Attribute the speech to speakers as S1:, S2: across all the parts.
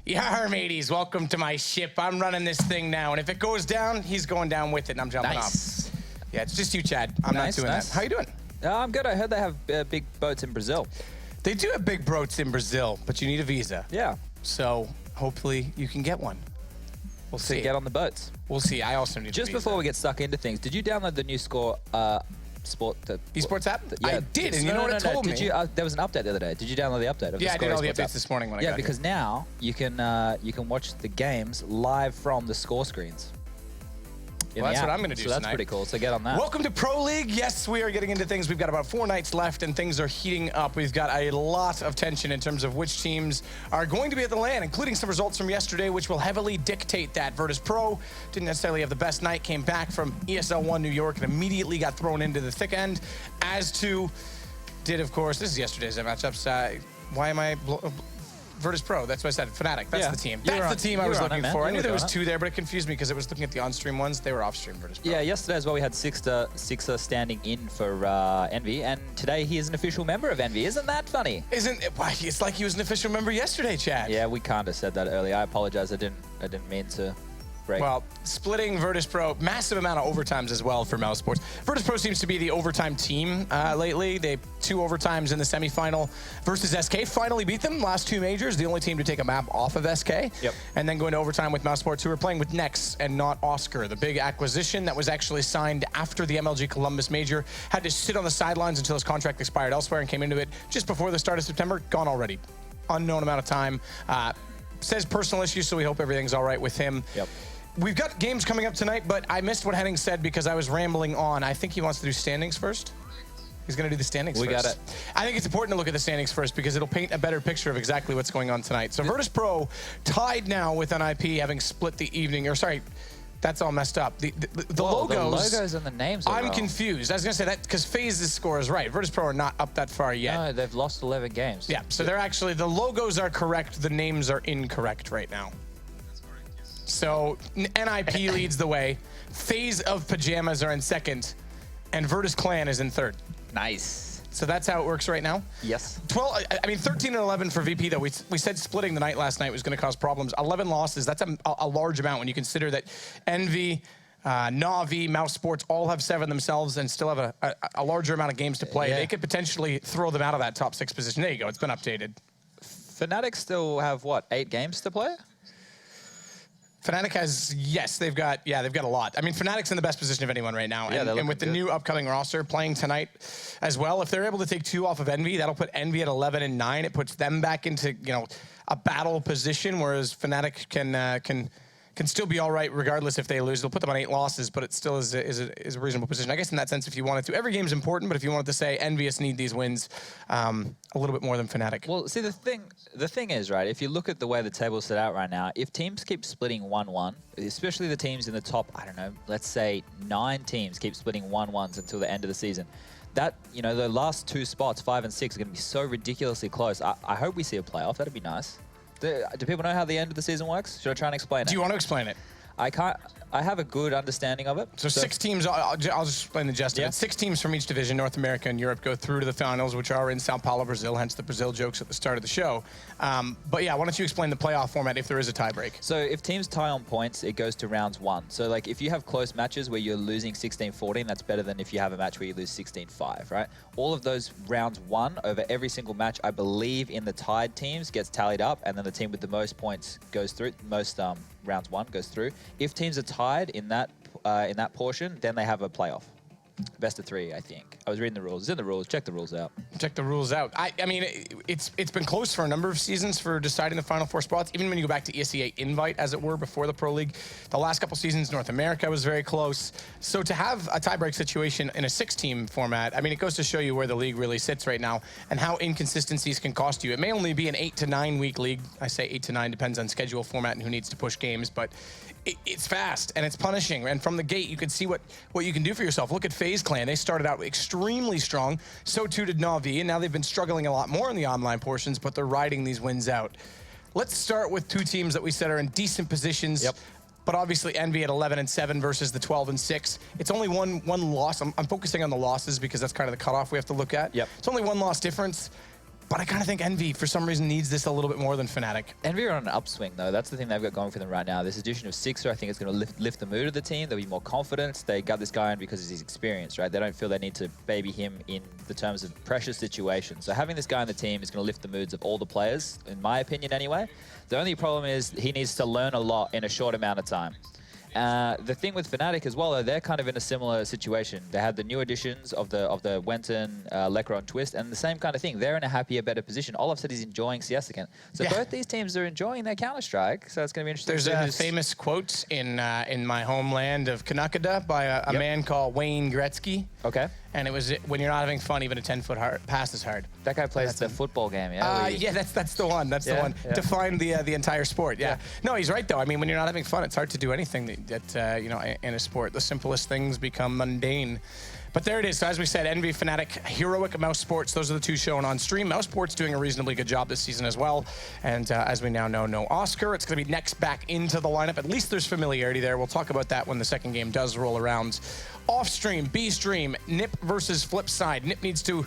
S1: Yar, mateys, welcome to my ship. I'm running this thing now, and if it goes down, he's going down with it, and I'm jumping off. Yeah, it's just you, Chad. I'm not doing that. How you doing?
S2: I'm good. I heard they have big boats in Brazil.
S1: They do have big boats in Brazil, but you need a visa.
S2: Yeah.
S1: So hopefully you can get one. We'll see.
S2: Get on the boats.
S1: We'll see. I also need a visa.
S2: Just before we get stuck into things, did you download the new Score
S1: esports app? I did, and you know what it told me?
S2: There was an update the other day. Did you download the update?
S1: Yeah, I did all the updates this morning when I got here.
S2: Yeah, because now you can watch the games live from the score screens.
S1: Well, that's what I'm going to do tonight.
S2: That's pretty cool, so get on that.
S1: Welcome to Pro League. Yes, we are getting into things. We've got about 4 nights left, and things are heating up. We've got a lot of tension in terms of which teams are going to be at the LAN, including some results from yesterday, which will heavily dictate that. Virtus Pro didn't necessarily have the best night, came back from ESL 1 New York, and immediately got thrown into the thick end. As to did, of course, this is yesterday's matchups. Why am I... Virtus Pro, that's what I said. Fnatic, that's the team. That's the team I was looking for. I knew there was 2 there, but it confused me because it was looking at the on-stream ones. They were off-stream Virtus Pro.
S2: Yeah, yesterday as well we had Sixer standing in for Envy, and today he is an official member of Envy. Isn't that funny?
S1: Isn't it? Why, it's like he was an official member yesterday, Chad.
S2: Yeah, we kind of said that earlier. I apologize. I didn't mean to break.
S1: Well, splitting Virtus Pro, massive amount of overtimes as well for Mouse Sports. Virtus Pro seems to be the overtime team lately. They 2 overtimes in the semifinal versus SK. Finally beat them last 2 majors. The only team to take a map off of SK.
S2: Yep.
S1: And then going to overtime with Mouse Sports, who are playing with Nex and not Oscar. The big acquisition that was actually signed after the MLG Columbus major. Had to sit on the sidelines until his contract expired elsewhere and came into it just before the start of September. Gone already. Unknown amount of time. Says personal issues, so we hope everything's all right with him.
S2: Yep.
S1: We've got games coming up tonight, but I missed what Henning said because I was rambling on. I think he wants to do standings first. He's going to do the standings first.
S2: We got it.
S1: I think it's important to look at the standings first because it'll paint a better picture of exactly what's going on tonight. So Virtus Pro tied now with NIP, having split the evening. Or sorry, that's all messed up. The logos.
S2: The logos and the names are
S1: I'm confused. I was going to say that because FaZe's score is right. Virtus Pro are not up that far yet.
S2: No, they've lost 11 games.
S1: Yeah, so they're actually, the logos are correct. The names are incorrect right now. So NIP leads the way. FaZe of Pajamas are in second, and Virtus Clan is in third.
S2: Nice.
S1: So that's how it works right now.
S2: Yes.
S1: 13 and 11 for VP though. We said splitting the night last night was going to cause problems. 11 losses. That's a large amount when you consider that Envy, Na'Vi, Mouse Sports all have 7 themselves and still have a larger amount of games to play.
S2: Yeah.
S1: They could potentially throw them out of that top 6 position. There you go. It's been updated.
S2: Fnatic still have what, 8 games to play?
S1: Fnatic has, yes, they've got a lot. I mean, Fnatic's in the best position of anyone right now.
S2: Yeah,
S1: and with the new upcoming roster playing tonight as well, if they're able to take 2 off of Envy, that'll put Envy at 11 and 9. It puts them back into, a battle position, whereas Fnatic can still be all right regardless if they lose. It'll put them on 8 losses, but it still is a reasonable position. I guess in that sense, if you wanted to. Every game's important, but if you wanted to say EnVyUs need these wins a little bit more than Fnatic.
S2: Well, see, the thing is, right, if you look at the way the table's set out right now, if teams keep splitting 1-1, especially the teams in the top, I don't know, let's say 9 teams keep splitting 1-1s until the end of the season, that, the last 2 spots, 5 and 6, are going to be so ridiculously close. I hope we see a playoff. That'd be nice. Do people know how the end of the season works? Should I try and explain it?
S1: Do you want to explain it?
S2: I can't. I have a good understanding of it.
S1: So 6 teams, I'll just explain the gist of it. 6 teams from each division, North America and Europe, go through to the finals, which are in Sao Paulo, Brazil, hence the Brazil jokes at the start of the show. But yeah, why don't you explain the playoff format if there is a tiebreak? So
S2: if teams tie on points, it goes to rounds 1. So like if you have close matches where you're losing 16-14, that's better than if you have a match where you lose 16-5, right? All of those rounds 1 over every single match, I believe in the tied teams gets tallied up, and then the team with the most points goes through, rounds 1 goes through. If teams are tied in that portion, then they have a playoff. Best of 3, I think. I was reading the rules. It's in the rules. Check the rules out.
S1: Check the rules out. I mean, it's been close for a number of seasons for deciding the Final 4 spots. Even when you go back to ESEA Invite, as it were, before the Pro League, the last couple seasons, North America was very close. So to have a tiebreak situation in a 6-team format, I mean, it goes to show you where the league really sits right now and how inconsistencies can cost you. It may only be an 8 to 9 week league. I say 8 to 9, depends on schedule, format, and who needs to push games, but it's fast and it's punishing. And from the gate, you can see what you can do for yourself. Look at FaZe Clan. They started out extremely strong. So too did Na'Vi, and now they've been struggling a lot more in the online portions, but they're riding these wins out. Let's start with 2 teams that we said are in decent positions.
S2: Yep.
S1: But obviously Envy at 11 and 7 versus the 12 and 6. It's only one loss. I'm focusing on the losses because that's kind of the cutoff we have to look at.
S2: Yep.
S1: It's only 1 loss difference. But I kind of think EnVy, for some reason, needs this a little bit more than Fnatic.
S2: EnVy are on an upswing, though. That's the thing they've got going for them right now. This addition of Sixer, I think, is going to lift the mood of the team. There'll be more confidence. They got this guy in because of his experience, right? They don't feel they need to baby him in the terms of pressure situations. So having this guy on the team is going to lift the moods of all the players, in my opinion, anyway. The only problem is he needs to learn a lot in a short amount of time. The thing with Fnatic as well, though, they're kind of in a similar situation. They had the new additions of the Wenton, Lekron, Twist, and the same kind of thing. They're in a happier, better position. All I've said is enjoying CS again. So both these teams are enjoying their Counter-Strike, so it's going to be interesting.
S1: There's a famous quote in my homeland of Kanakada by a man called Wayne Gretzky.
S2: Okay.
S1: And it was, when you're not having fun, even a 10-foot pass is hard.
S2: That guy plays the football game, yeah?
S1: Yeah, that's the one. That's the one. Define the entire sport, No, he's right, though. I mean, when you're not having fun, it's hard to do anything that you know, in a sport. The simplest things become mundane. But there it is. So as we said, EnVy, Fnatic, Heroic, Mouse Sports, those are the two shown on stream. Mouse Sports doing a reasonably good job this season as well. And as we now know, no Oscar. It's going to be next back into the lineup. At least there's familiarity there. We'll talk about that when the second game does roll around. Off stream, B stream, NiP versus Flipside. NiP needs to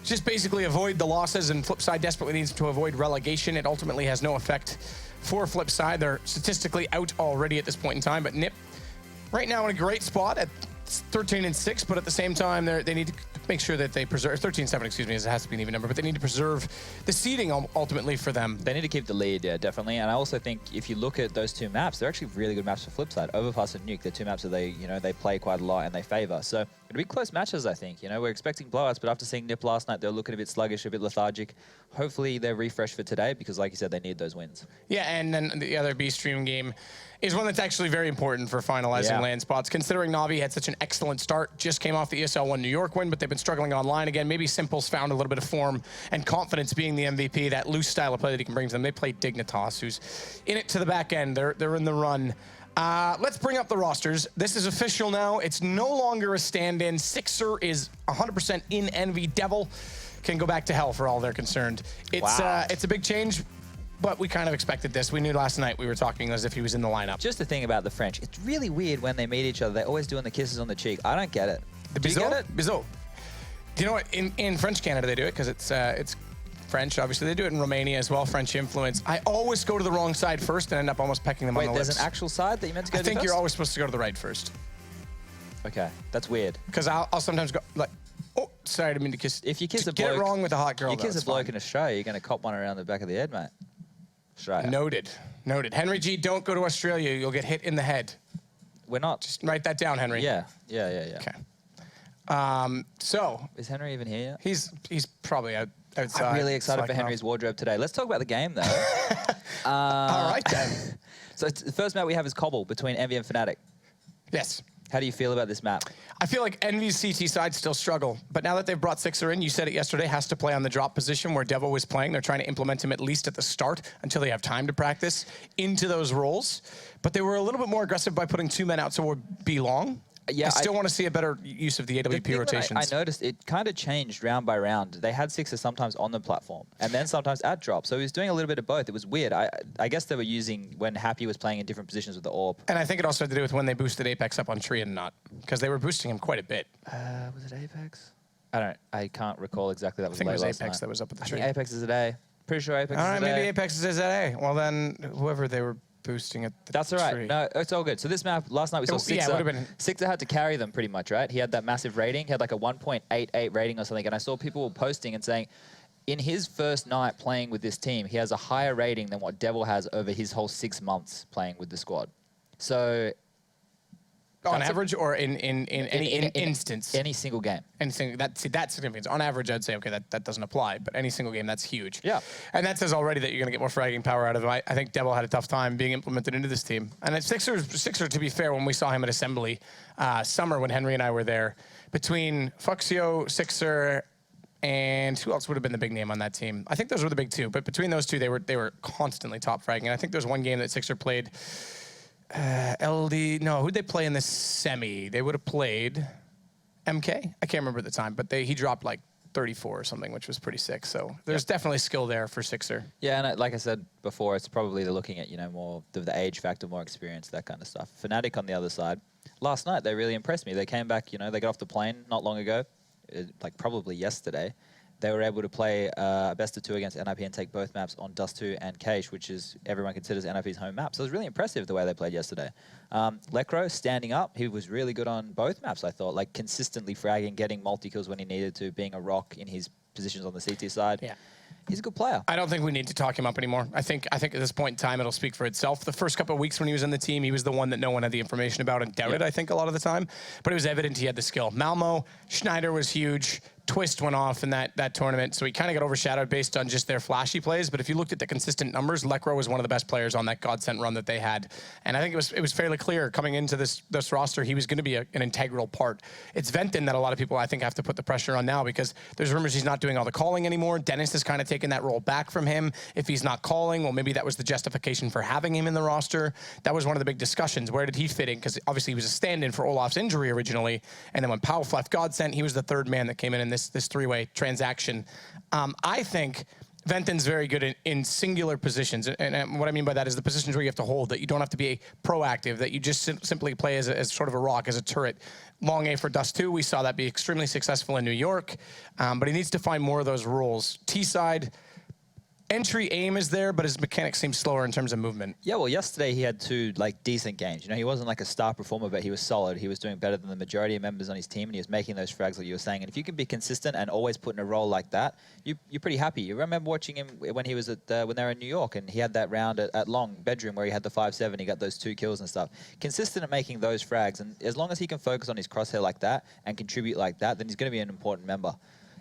S1: just basically avoid the losses, and Flipside desperately needs to avoid relegation. It ultimately has no effect for Flipside. They're statistically out already at this point in time, but NiP right now in a great spot at 13-6, but at the same time, they need to make sure that they preserve 13-7. Excuse me, as it has to be an even number, but they need to preserve the seeding ultimately for them.
S2: They need to keep the lead, yeah, definitely. And I also think if you look at those two maps, they're actually really good maps for Flipside. Overpass and Nuke, they're two maps that they play quite a lot and they favor. So it'll be close matches, I think. You know, we're expecting blowouts, but after seeing NiP last night, they're looking a bit sluggish, a bit lethargic. Hopefully they're refreshed for today because, like you said, they need those wins. Yeah, and then the other B stream game is one that's actually very important for finalizing land spots, considering Na'Vi had such an excellent start, just came off the ESL 1 New York win, but they've been struggling online again. Maybe Simple's found a little bit of form and confidence being the MVP, that loose style of play that he can bring to them. They play Dignitas, who's in it to the back end. They're in the run. Let's bring up the rosters. This is official now. It's no longer a stand-in. Sixer is 100% in EnVy. Devil can go back to hell for all they're concerned. It's a big change. But we kind of expected this. We knew last night we were talking as if he was in the lineup. Just the thing about the French, it's really weird when they meet each other. They're always doing the kisses on the cheek. I don't get it.
S1: Do you get it? Bisou. Do you know what? In French Canada they do it because it's French. Obviously they do it in Romania as well. French influence. I always go to the wrong side first and end up almost pecking them on the lips.
S2: Wait, there's an actual side that you meant to go to
S1: I think
S2: first?
S1: you're always supposed to go to the right first.
S2: Okay, that's weird.
S1: Because I'll sometimes go like, oh, sorry, I didn't mean to kiss.
S2: If you kiss a bloke,
S1: get it wrong with a hot girl,
S2: you kiss a bloke in Australia, you're going to cop one around the back of the head, mate. Australia.
S1: Noted. Noted. Henry G, don't go to Australia. You'll get hit in the head.
S2: We're not.
S1: Just write that down, Henry.
S2: Yeah.
S1: Okay. So.
S2: Is Henry even here?
S1: He's probably outside.
S2: I'm really excited for Henry's wardrobe today. Let's talk about the game, though.
S1: All right, then.
S2: So the first map we have is Cbble between EnVy and Fnatic.
S1: Yes.
S2: How do you feel about this map?
S1: I feel like EnVy's CT side still struggle, but now that they've brought Sixer in, you said it yesterday, has to play on the drop position where Devil was playing. They're trying to implement him at least at the start until they have time to practice into those roles. But they were a little bit more aggressive by putting two men out, so it would be long. Yeah, I still want to see a better use of the AWP rotations.
S2: I noticed it kind of changed round by round. They had Sixer sometimes on the platform and then sometimes at drop. So he was doing a little bit of both. It was weird. I guess they were using when Happy was playing in different positions with the AWP.
S1: And I think it also had to do with when they boosted Apex up on Tree and not, because they were boosting him quite a bit.
S2: Was it Apex? I can't recall exactly. That was
S1: I think it was
S2: last
S1: Apex
S2: night.
S1: that was up at the Tree.
S2: I think Apex is at A. Pretty sure Apex is at A.
S1: All right, maybe Apex is at A. Well, then whoever they were boosting at the
S2: That's all right.
S1: Tree.
S2: No, it's all good. So this map, last night we saw Sixer.
S1: Yeah, it would have been.
S2: Sixer had to carry them pretty much, right? He had that massive rating. He had like a 1.88 rating or something. And I saw people posting and saying, in his first night playing with this team, he has a higher rating than what Devil has over his whole 6 months playing with the squad. So
S1: on average or in any instance?
S2: Any single game.
S1: Anything that's significant. On average, I'd say, okay, that doesn't apply, but any single game, that's huge.
S2: Yeah.
S1: And that says already that you're going to get more fragging power out of him. I think Devil had a tough time being implemented into this team. And at Sixer, to be fair, when we saw him at Assembly, summer when Henry and I were there, between Fuxio, Sixer, and who else would have been the big name on that team? I think those were the big two, but between those two, they were constantly top fragging. And I think there was one game that Sixer played LD, no, who'd they play in the semi? They would have played MK? I can't remember at the time, but he dropped like 34 or something, which was pretty sick. So there's definitely skill there for Sixer. Yeah,
S2: and like I said before, it's probably they're looking at, more the age factor, more experience, that kind of stuff. Fnatic on the other side, last night they really impressed me. They came back, they got off the plane not long ago, like probably yesterday, they were able to play a best of 2 against NIP and take both maps on Dust 2 and Cage, which is everyone considers NIP's home map. So it was really impressive the way they played yesterday. Lecro standing up, he was really good on both maps, I thought, like consistently fragging, getting multi-kills when he needed to, being a rock in his positions on the CT side.
S1: Yeah.
S2: He's a good player.
S1: I don't think we need to talk him up anymore. I think at this point in time, it'll speak for itself. The first couple of weeks when he was in the team, he was the one that no one had the information about and doubted, I think, a lot of the time. But it was evident he had the skill. Malmo, Schneider was huge. Twist went off in that tournament, so he kind of got overshadowed based on just their flashy plays. But if you looked at the consistent numbers, Lecro was one of the best players on that God-sent run that they had. And I think it was fairly clear coming into this roster, he was going to be an integral part. It's Venton that a lot of people, I think, have to put the pressure on now because there's rumors he's not doing all the calling anymore. Dennis has kind of taken that role back from him. If he's not calling, well, maybe that was the justification for having him in the roster. That was one of the big discussions. Where did he fit in? Because obviously he was a stand-in for Olaf's injury originally. And then when Powell left God-sent, he was the third man that came in this three-way transaction. I think Venton's very good in singular positions. And what I mean by that is the positions where you have to hold, that you don't have to be proactive, that you just simply play as sort of a rock, as a turret. Long A for Dust 2, we saw that be extremely successful in New York. But he needs to find more of those roles. T-side, entry aim is there, but his mechanics seem slower in terms of movement.
S2: Yeah, well, yesterday he had 2 like decent games. You know, he wasn't like a star performer, but he was solid. He was doing better than the majority of members on his team, and he was making those frags like you were saying. And if you can be consistent and always put in a role like that, you're pretty happy. You remember watching him when he was when they were in New York, and he had that round at Long Bedroom where he had the 5-7. He got those 2 kills and stuff. Consistent at making those frags, and as long as he can focus on his crosshair like that and contribute like that, then he's going to be an important member.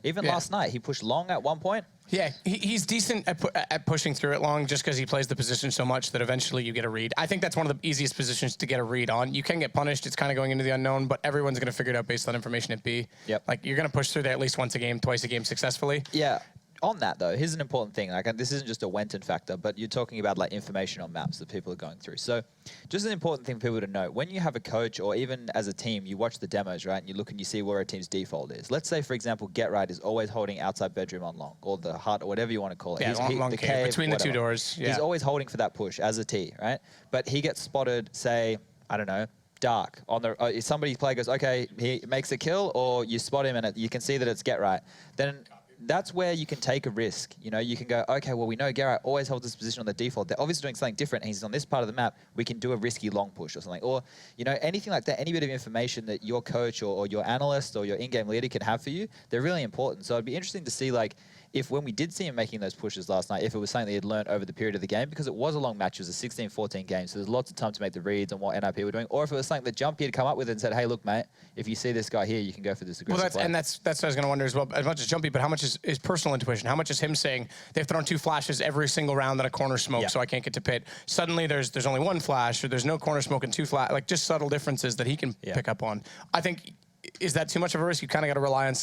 S2: Even last night, he pushed Long at one point.
S1: Yeah, he's decent at pushing through it long just because he plays the position so much that eventually you get a read. I think that's one of the easiest positions to get a read on. You can get punished. It's kind of going into the unknown, but everyone's going to figure it out based on information at B.
S2: Yep.
S1: Like, you're going to push through there at least once a game, twice a game successfully.
S2: Yeah. On that, though, here's an important thing. Like, this isn't just a Wenton factor, but you're talking about like information on maps that people are going through. So just an important thing for people to know. When you have a coach or even as a team, you watch the demos, right? And you look and you see where a team's default is. Let's say, for example, Get Right is always holding outside bedroom on Long, or the hut, or whatever you want to call it.
S1: Yeah, long
S2: the
S1: cave, between
S2: whatever.
S1: the 2 doors. Yeah.
S2: He's always holding for that push as a T, right? But he gets spotted, say, I don't know, dark. On the if somebody's player goes, okay, he makes a kill, or you spot him and you can see that it's Get Right. Then that's where you can take a risk. You know, you can go, okay, well, we know Garrett always holds this position on the default. They're obviously doing something different, and he's on this part of the map. We can do a risky long push or something. Or, you know, anything like that, any bit of information that your coach or your analyst or your in-game leader can have for you, they're really important. So it'd be interesting to see, like, if when we did see him making those pushes last night, if it was something that he'd learned over the period of the game, because it was a long match, it was a 16-14 game, so there's lots of time to make the reads on what NIP were doing, or if it was something that Jumpy had come up with and said, hey, look, mate, if you see this guy here, you can go for this aggressive play.
S1: And that's what I was going to wonder as well, as much as Jumpy, but how much is personal intuition? How much is him saying, they've thrown 2 flashes every single round that a corner smoke, so I can't get to pit. Suddenly there's only 1 flash, or there's no corner smoke and 2 flash, like just subtle differences that he can pick up on. I think, is that too much of a risk? You kind of got to rely on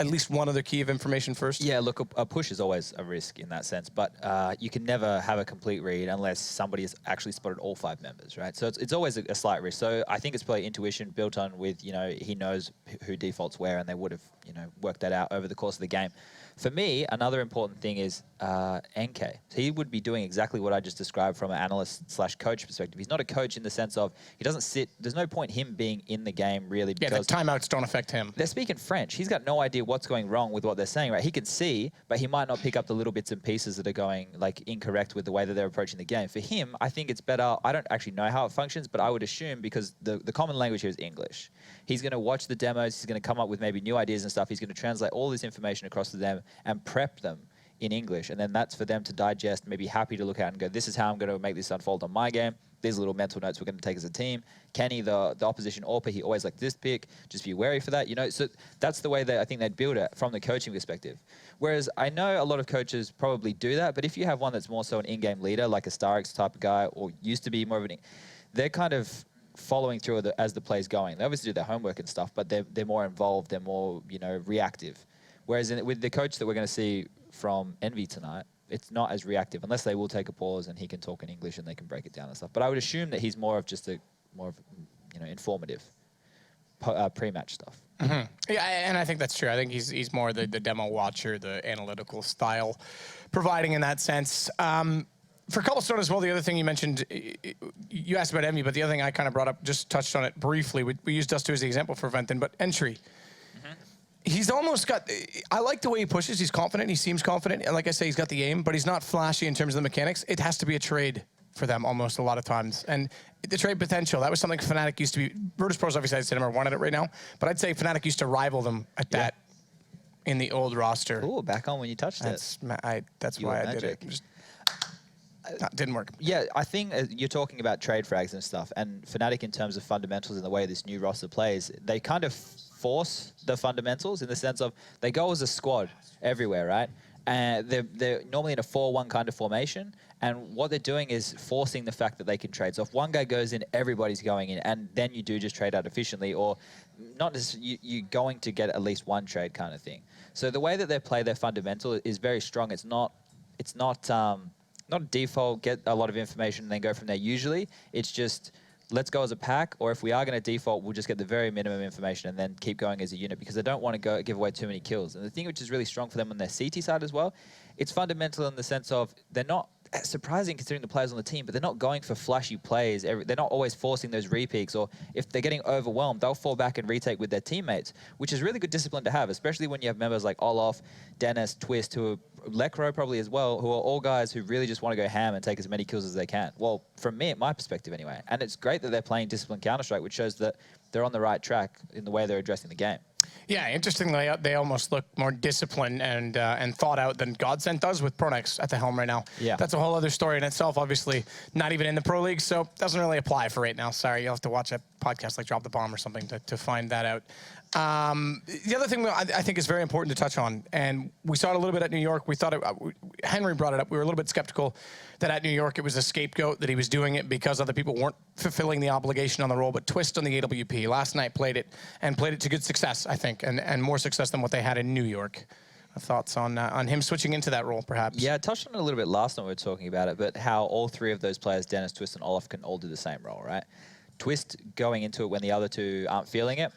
S1: at least one other key of information first?
S2: Yeah, look, a push is always a risk in that sense, but you can never have a complete read unless somebody has actually spotted all 5 members, right? So it's always a slight risk. So I think it's probably intuition built on with, you know, he knows who defaults where, and they would have, you know, worked that out over the course of the game. For me, another important thing is NK. So he would be doing exactly what I just described from an analyst/coach perspective. He's not a coach in the sense of he doesn't sit. There's no point him being in the game really because
S1: the timeouts don't affect him.
S2: They're speaking French. He's got no idea what's going wrong with what they're saying, right? He can see, but he might not pick up the little bits and pieces that are going like incorrect with the way that they're approaching the game. For him, I think it's better. I don't actually know how it functions, but I would assume because the common language here is English. He's going to watch the demos. He's going to come up with maybe new ideas and stuff. He's going to translate all this information across to them and prep them in English. And then that's for them to digest, maybe happy to look at and go, this is how I'm going to make this unfold on my game. These little mental notes we're going to take as a team. Kenny, the opposition AWPer, he always like this pick. Just be wary for that, you know. So that's the way that I think they'd build it from the coaching perspective. Whereas I know a lot of coaches probably do that, but if you have one that's more so an in-game leader, like a Starix type of guy, or used to be more of an, they're kind of following through as the play's going. They obviously do their homework and stuff, but they're more involved. They're more, you know, reactive. Whereas with the coach that we're going to see from Envy tonight, it's not as reactive unless they will take a pause and he can talk in English and they can break it down and stuff. But I would assume that he's more of just you know, informative pre-match stuff.
S1: Mm-hmm. Yeah, and I think that's true. I think he's more the demo watcher, the analytical style, providing in that sense. For Cobblestone as well, the other thing you mentioned, you asked about Envy, but the other thing I kind of brought up, just touched on it briefly. We used Dust 2 as the example for Venton, but entry. He's almost got, I like the way he pushes. He's confident. He seems confident. And like I say, he's got the aim, but he's not flashy in terms of the mechanics. It has to be a trade for them almost a lot of times. And the trade potential, that was something Fnatic used to be. Virtus Pro's obviously, I'd say number one at it right now. But I'd say Fnatic used to rival them at that in the old roster.
S2: Ooh, back on when you touched it.
S1: That's why I did it. Just, didn't work.
S2: Yeah, I think you're talking about trade frags and stuff. And Fnatic, in terms of fundamentals and the way this new roster plays, they kind of force the fundamentals in the sense of they go as a squad everywhere, right? And they're normally in a 4-1 kind of formation. And what they're doing is forcing the fact that they can trade. So if one guy goes in, everybody's going in. And then you do just trade out efficiently, or not necessarily, you're going to get at least one trade kind of thing. So the way that they play their fundamental is very strong. It's not a default, get a lot of information and then go from there. Usually it's just, let's go as a pack, or if we are going to default, we'll just get the very minimum information and then keep going as a unit, because they don't want to give away too many kills. And the thing which is really strong for them on their CT side as well, it's fundamental in the sense of they're not, surprising considering the players on the team, but they're not going for flashy plays. They're not always forcing those repeaks, or if they're getting overwhelmed, they'll fall back and retake with their teammates, which is really good discipline to have, especially when you have members like Olaf, Dennis, Twist, who are Lekro probably as well, who are all guys who really just want to go ham and take as many kills as they can. Well, from me, my perspective anyway. And it's great that they're playing disciplined Counter-Strike, which shows that they're on the right track in the way they're addressing the game.
S1: Yeah, interestingly, they almost look more disciplined and thought out than Godsent does with Pronex at the helm right now.
S2: Yeah.
S1: That's a whole other story in itself, obviously not even in the Pro League, so doesn't really apply for right now. Sorry, you'll have to watch a podcast like Drop the Bomb or something to find that out. The other thing I think is very important to touch on, and we saw it a little bit at New York. We thought Henry brought it up. We were a little bit skeptical that at New York it was a scapegoat, that he was doing it because other people weren't fulfilling the obligation on the role. But Twist on the AWP last night played it to good success, I think, and more success than what they had in New York. Thoughts on him switching into that role, perhaps?
S2: Yeah, I touched on it a little bit last time we were talking about it, but how all three of those players, Dennis, Twist, and Olaf, can all do the same role, right? Twist going into it when the other two aren't feeling it,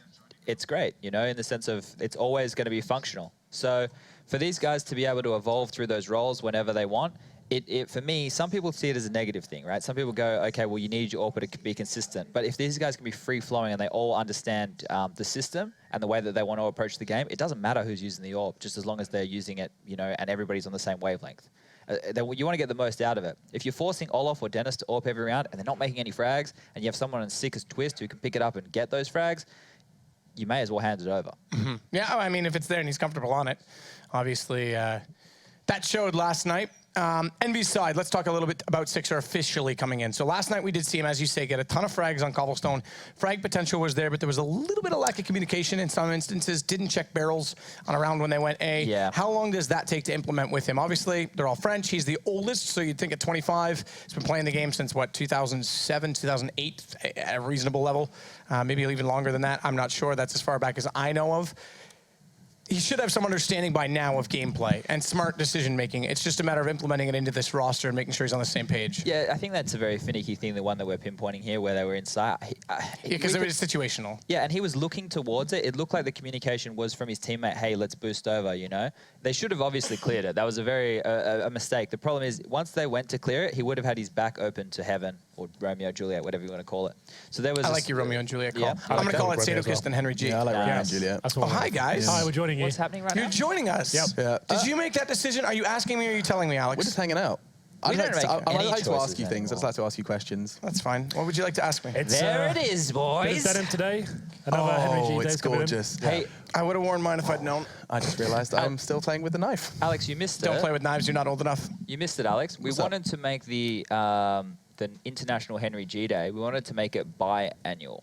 S2: it's great, you know, in the sense of it's always going to be functional. So for these guys to be able to evolve through those roles whenever they want, for me, some people see it as a negative thing, right? Some people go, okay, well, you need your AWP to be consistent. But if these guys can be free-flowing and they all understand the system and the way that they want to approach the game, it doesn't matter who's using the AWP, just as long as they're using it, you know, and everybody's on the same wavelength. You want to get the most out of it. If you're forcing Olaf or Dennis to AWP every round and they're not making any frags, and you have someone as sick as Twist who can pick it up and get those frags, you may as well hand it over.
S1: Mm-hmm. Yeah, I mean, if it's there and he's comfortable on it, obviously that showed last night. EnVyUs side, let's talk a little bit about Sixer officially coming in. So last night we did see him, as you say, get a ton of frags on Cobblestone. Frag potential was there, but there was a little bit of lack of communication in some instances. Didn't check barrels on a round when they went A.
S2: Yeah. How
S1: long does that take to implement with him? Obviously, they're all French. He's the oldest, so you'd think at 25. He's been playing the game since, what, 2007, 2008, at a reasonable level. Maybe even longer than that. I'm not sure. That's as far back as I know of. He should have some understanding by now of gameplay and smart decision-making. It's just a matter of implementing it into this roster and making sure he's on the same page.
S2: Yeah, I think that's a very finicky thing, the one that we're pinpointing here, where they were inside.
S1: Yeah, because it was situational.
S2: Yeah, and he was looking towards it. It looked like the communication was from his teammate, hey, let's boost over, you know? They should have obviously cleared it. That was a mistake. The problem is, once they went to clear it, he would have had his back open to heaven, or Romeo and Juliet, whatever you want to call it. So there was.
S1: I like your Romeo and Juliet call.
S2: Yeah,
S1: I'm going to call it Sadokist and Henry G.
S3: Yeah, I like Romeo and Juliet.
S1: Oh, hi, guys.
S4: Hi, we're joining you.
S2: What's happening right now?
S1: You're joining us.
S4: Yep.
S3: Yeah.
S1: Did you make that decision? Are you asking me or are you telling me, Alex?
S3: We're just hanging out.
S2: We don't make any
S3: like to ask
S2: choices
S3: you things. I'd
S2: anymore.
S3: like to ask you questions.
S1: That's fine. What would you like to ask me?
S2: There it is, boys.
S4: Denim today. Another Henry G
S3: Oh,
S4: day's
S3: it's
S4: coming in.
S3: gorgeous.
S2: Hey,
S1: I would have worn mine if I'd known.
S3: I just realised I'm still playing with the knife.
S2: Alex, you missed it.
S1: Don't play with knives. You're not old enough.
S2: You missed it, Alex. We
S3: What's up?
S2: wanted to make the International Henry G Day. We wanted to make it biannual.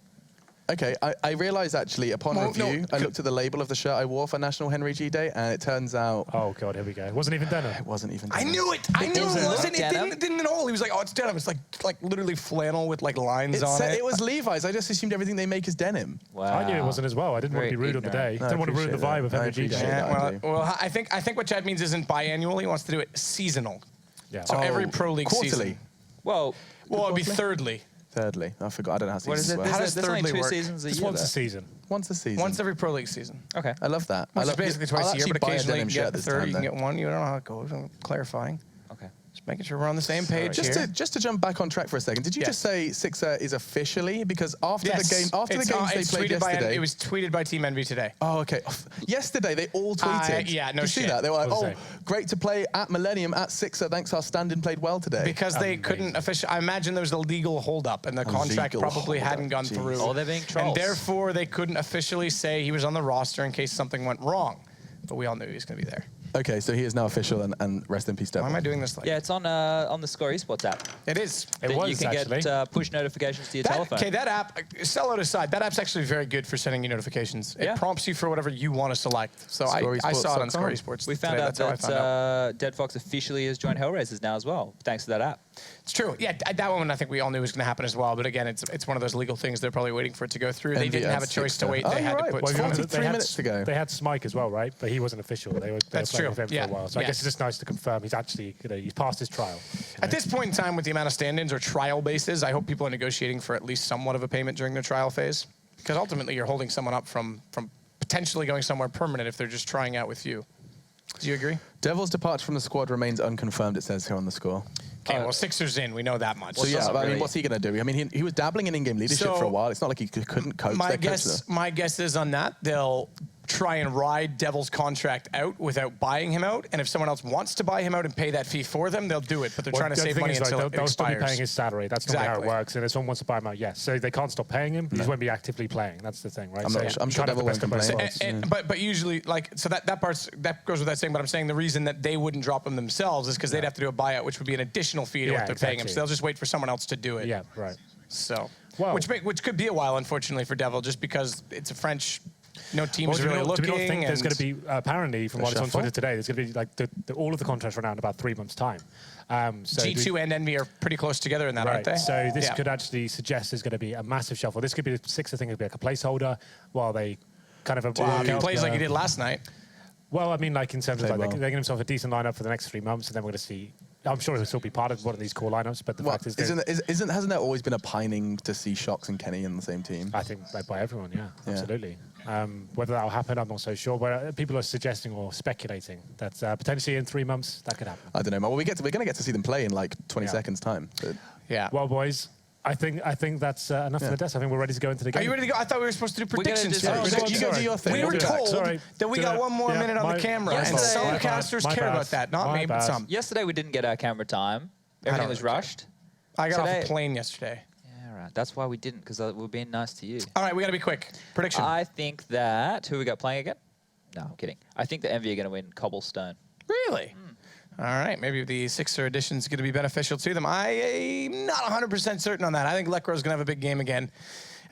S3: Okay, I realised actually upon
S1: Well,
S3: review,
S1: no,
S3: I looked at the label of the shirt I wore for National Henry G Day, and it turns out
S4: Oh, God, here we go. It wasn't even denim.
S3: it wasn't even.
S1: I
S3: denim.
S1: knew it. I knew it
S2: doesn't
S1: wasn't.
S2: look
S1: It
S2: denim.
S1: didn't at all. He was like, oh, it's denim. It's like literally flannel with like lines on it.
S3: It was Levi's. I just assumed everything they make is denim.
S2: Wow.
S4: I knew it wasn't as well. I didn't want to be
S2: Very
S4: rude on the day.
S2: ignorant.
S3: No, I
S4: Didn't want to ruin the
S3: appreciate
S4: vibe of
S3: that. I
S4: Henry G Day.
S3: appreciate that.
S1: Yeah, well, I think what Chad means isn't biannual. He wants to do it seasonal.
S4: Yeah.
S1: So every Pro League
S3: quarterly.
S1: season.
S2: Well,
S1: Well, it'd be
S3: Quarterly?
S1: thirdly.
S3: Thirdly, I forgot. I don't know how
S2: what is
S3: seasons
S2: it?
S3: work.
S1: How does
S2: There's only
S1: thirdly
S2: 2
S1: work?
S2: seasons a
S4: Just
S2: year.
S4: once a
S2: though.
S4: season.
S3: Once a season.
S1: Once every Pro League season.
S2: Okay.
S3: I love that.
S1: Which
S3: I
S1: is
S3: love
S1: basically twice
S3: I'll
S1: a year,
S3: actually
S1: but
S3: buy a
S1: occasionally you
S3: denim
S1: can
S3: shirt
S1: get the
S3: this
S1: third,
S3: time
S1: you can
S3: then.
S1: get one. You don't know how it goes. I'm clarifying.
S2: Okay.
S1: Just making sure we're on the same page here.
S3: Just to jump back on track for a second, did you just say Sixer is officially, because after the games they played yesterday,
S1: it was tweeted by Team Envy today.
S3: Oh, okay. Yesterday they all tweeted.
S1: Yeah, no
S3: Did you
S1: shit.
S3: see that? They were like,
S4: What was
S3: oh, great to play at Millennium at Sixer. Thanks, our stand-in played well today.
S1: Because they couldn't officially. I imagine there was a legal holdup, and the contract probably hadn't gone through.
S2: Oh, they're being trolls.
S1: And therefore, they couldn't officially say he was on the roster in case something went wrong. But we all knew he was going to be there.
S3: Okay, so he is now official, and rest in peace, Devil.
S1: Why am I doing this like?
S2: Yeah, it's on the Score Esports app.
S1: It is.
S4: It was,
S2: You can
S4: actually.
S2: get push notifications to your telephone.
S1: Okay, that app, sellout aside, that app's actually very good for sending you notifications.
S2: Yeah.
S1: It prompts you for whatever you want to select. So I saw it on Score Esports.
S2: We found
S1: today.
S2: out
S1: That's how I found out.
S2: that Dead Fox officially has joined Hellraisers now as well, thanks to that app.
S1: It's true. Yeah, that one I think we all knew was going to happen as well. But again, it's one of those legal things. They're probably waiting for it to go through. They didn't have a choice to wait. They had to put.
S4: Well,
S3: 43 minutes to go.
S4: They had Smike as well, right? But he wasn't official. They were
S1: That's
S4: playing
S1: true.
S4: with him for a while. So I guess it's just nice to confirm he's actually, he's passed his trial.
S1: At this point in time, with the amount of stand-ins or trial bases, I hope people are negotiating for at least somewhat of a payment during their trial phase, because ultimately you're holding someone up from potentially going somewhere permanent if they're just trying out with you. Do you agree?
S3: Devil's departure from the squad remains unconfirmed, it says here on the score.
S1: Okay, well, Sixers in. We know that much.
S3: So yeah, I mean,
S2: really-
S3: what's he going to do? I mean, he was dabbling in in-game leadership for a while. It's not like he couldn't coach.
S1: My guess is on that, they'll try and ride Devil's contract out without buying him out. And if someone else wants to buy him out and pay that fee for them, they'll do it. But they're trying to
S4: the
S1: save
S4: thing
S1: money
S4: is,
S1: until
S4: like,
S1: it
S4: they'll still be
S1: expires.
S4: paying his salary. That's not how
S1: Exactly.
S4: it works. And if someone wants to buy him out, yes. So they can't stop paying him. He just won't be actively playing. That's the thing, right?
S3: I'm sure Devil won't complain.
S1: But usually, like, so that goes without saying. But I'm saying the reason that they wouldn't drop him themselves is because they'd have to do a buyout, which would be an additional fee to what they're paying him. So they'll just wait for someone else to do it.
S4: Yeah, right.
S1: So,
S4: Well-
S1: which could be a while, unfortunately, for Devil, just because it's a French. No team's
S4: Do we
S1: really
S4: not
S1: looking.
S4: think there's going to be, apparently, from what is on
S3: shuffle?
S4: Twitter today, there's going to be, like, all of the contracts run out in about 3 months' time. So
S1: G2 and Envy are pretty close together in that, aren't they?
S4: So this could actually suggest there's going to be a massive shuffle. This could be the Sixer thing, could be like a placeholder while they kind of...
S1: Well, if he plays like he did last night.
S4: Well, I mean, like in terms of
S3: Played
S4: like,
S3: well.
S4: they're getting himself a decent lineup for the next 3 months, and then we're going to see. I'm sure he'll still be part of one of these core lineups, but the fact is,
S3: hasn't there always been a pining to see Shox and Kenny in the same team?
S4: I think by everyone, yeah. Absolutely. Whether that will happen, I'm not so sure. But people are suggesting or speculating that potentially in 3 months that could happen.
S3: I don't know. Well, we're going to get to see them play in like 20 seconds time. But
S1: Yeah.
S4: Well, boys, I think that's enough for the desk. I think we're ready to go into the game.
S1: Are you ready to go? I thought we were supposed to do predictions.
S2: We're gonna
S1: first.
S2: do-
S3: you go do your thing.
S1: We were told that we got one more minute on the camera, and
S2: bad.
S1: some
S2: My
S1: casters care about that. Not me, but some.
S2: Yesterday we didn't get our camera time. Everything
S1: don't
S2: was
S1: really care.
S2: rushed.
S1: I got off
S2: Today-
S1: a plane yesterday.
S2: Yeah, right. That's why we didn't, because we're being nice to you.
S1: All right, we got to be quick. Prediction.
S2: I think that... Who we got playing again? No, I'm kidding. I think the Envy are going to win Cobblestone.
S1: Really? All right, maybe the Sixer edition is going to be beneficial to them. I am not 100% certain on that. I think Lekro's going to have a big game again.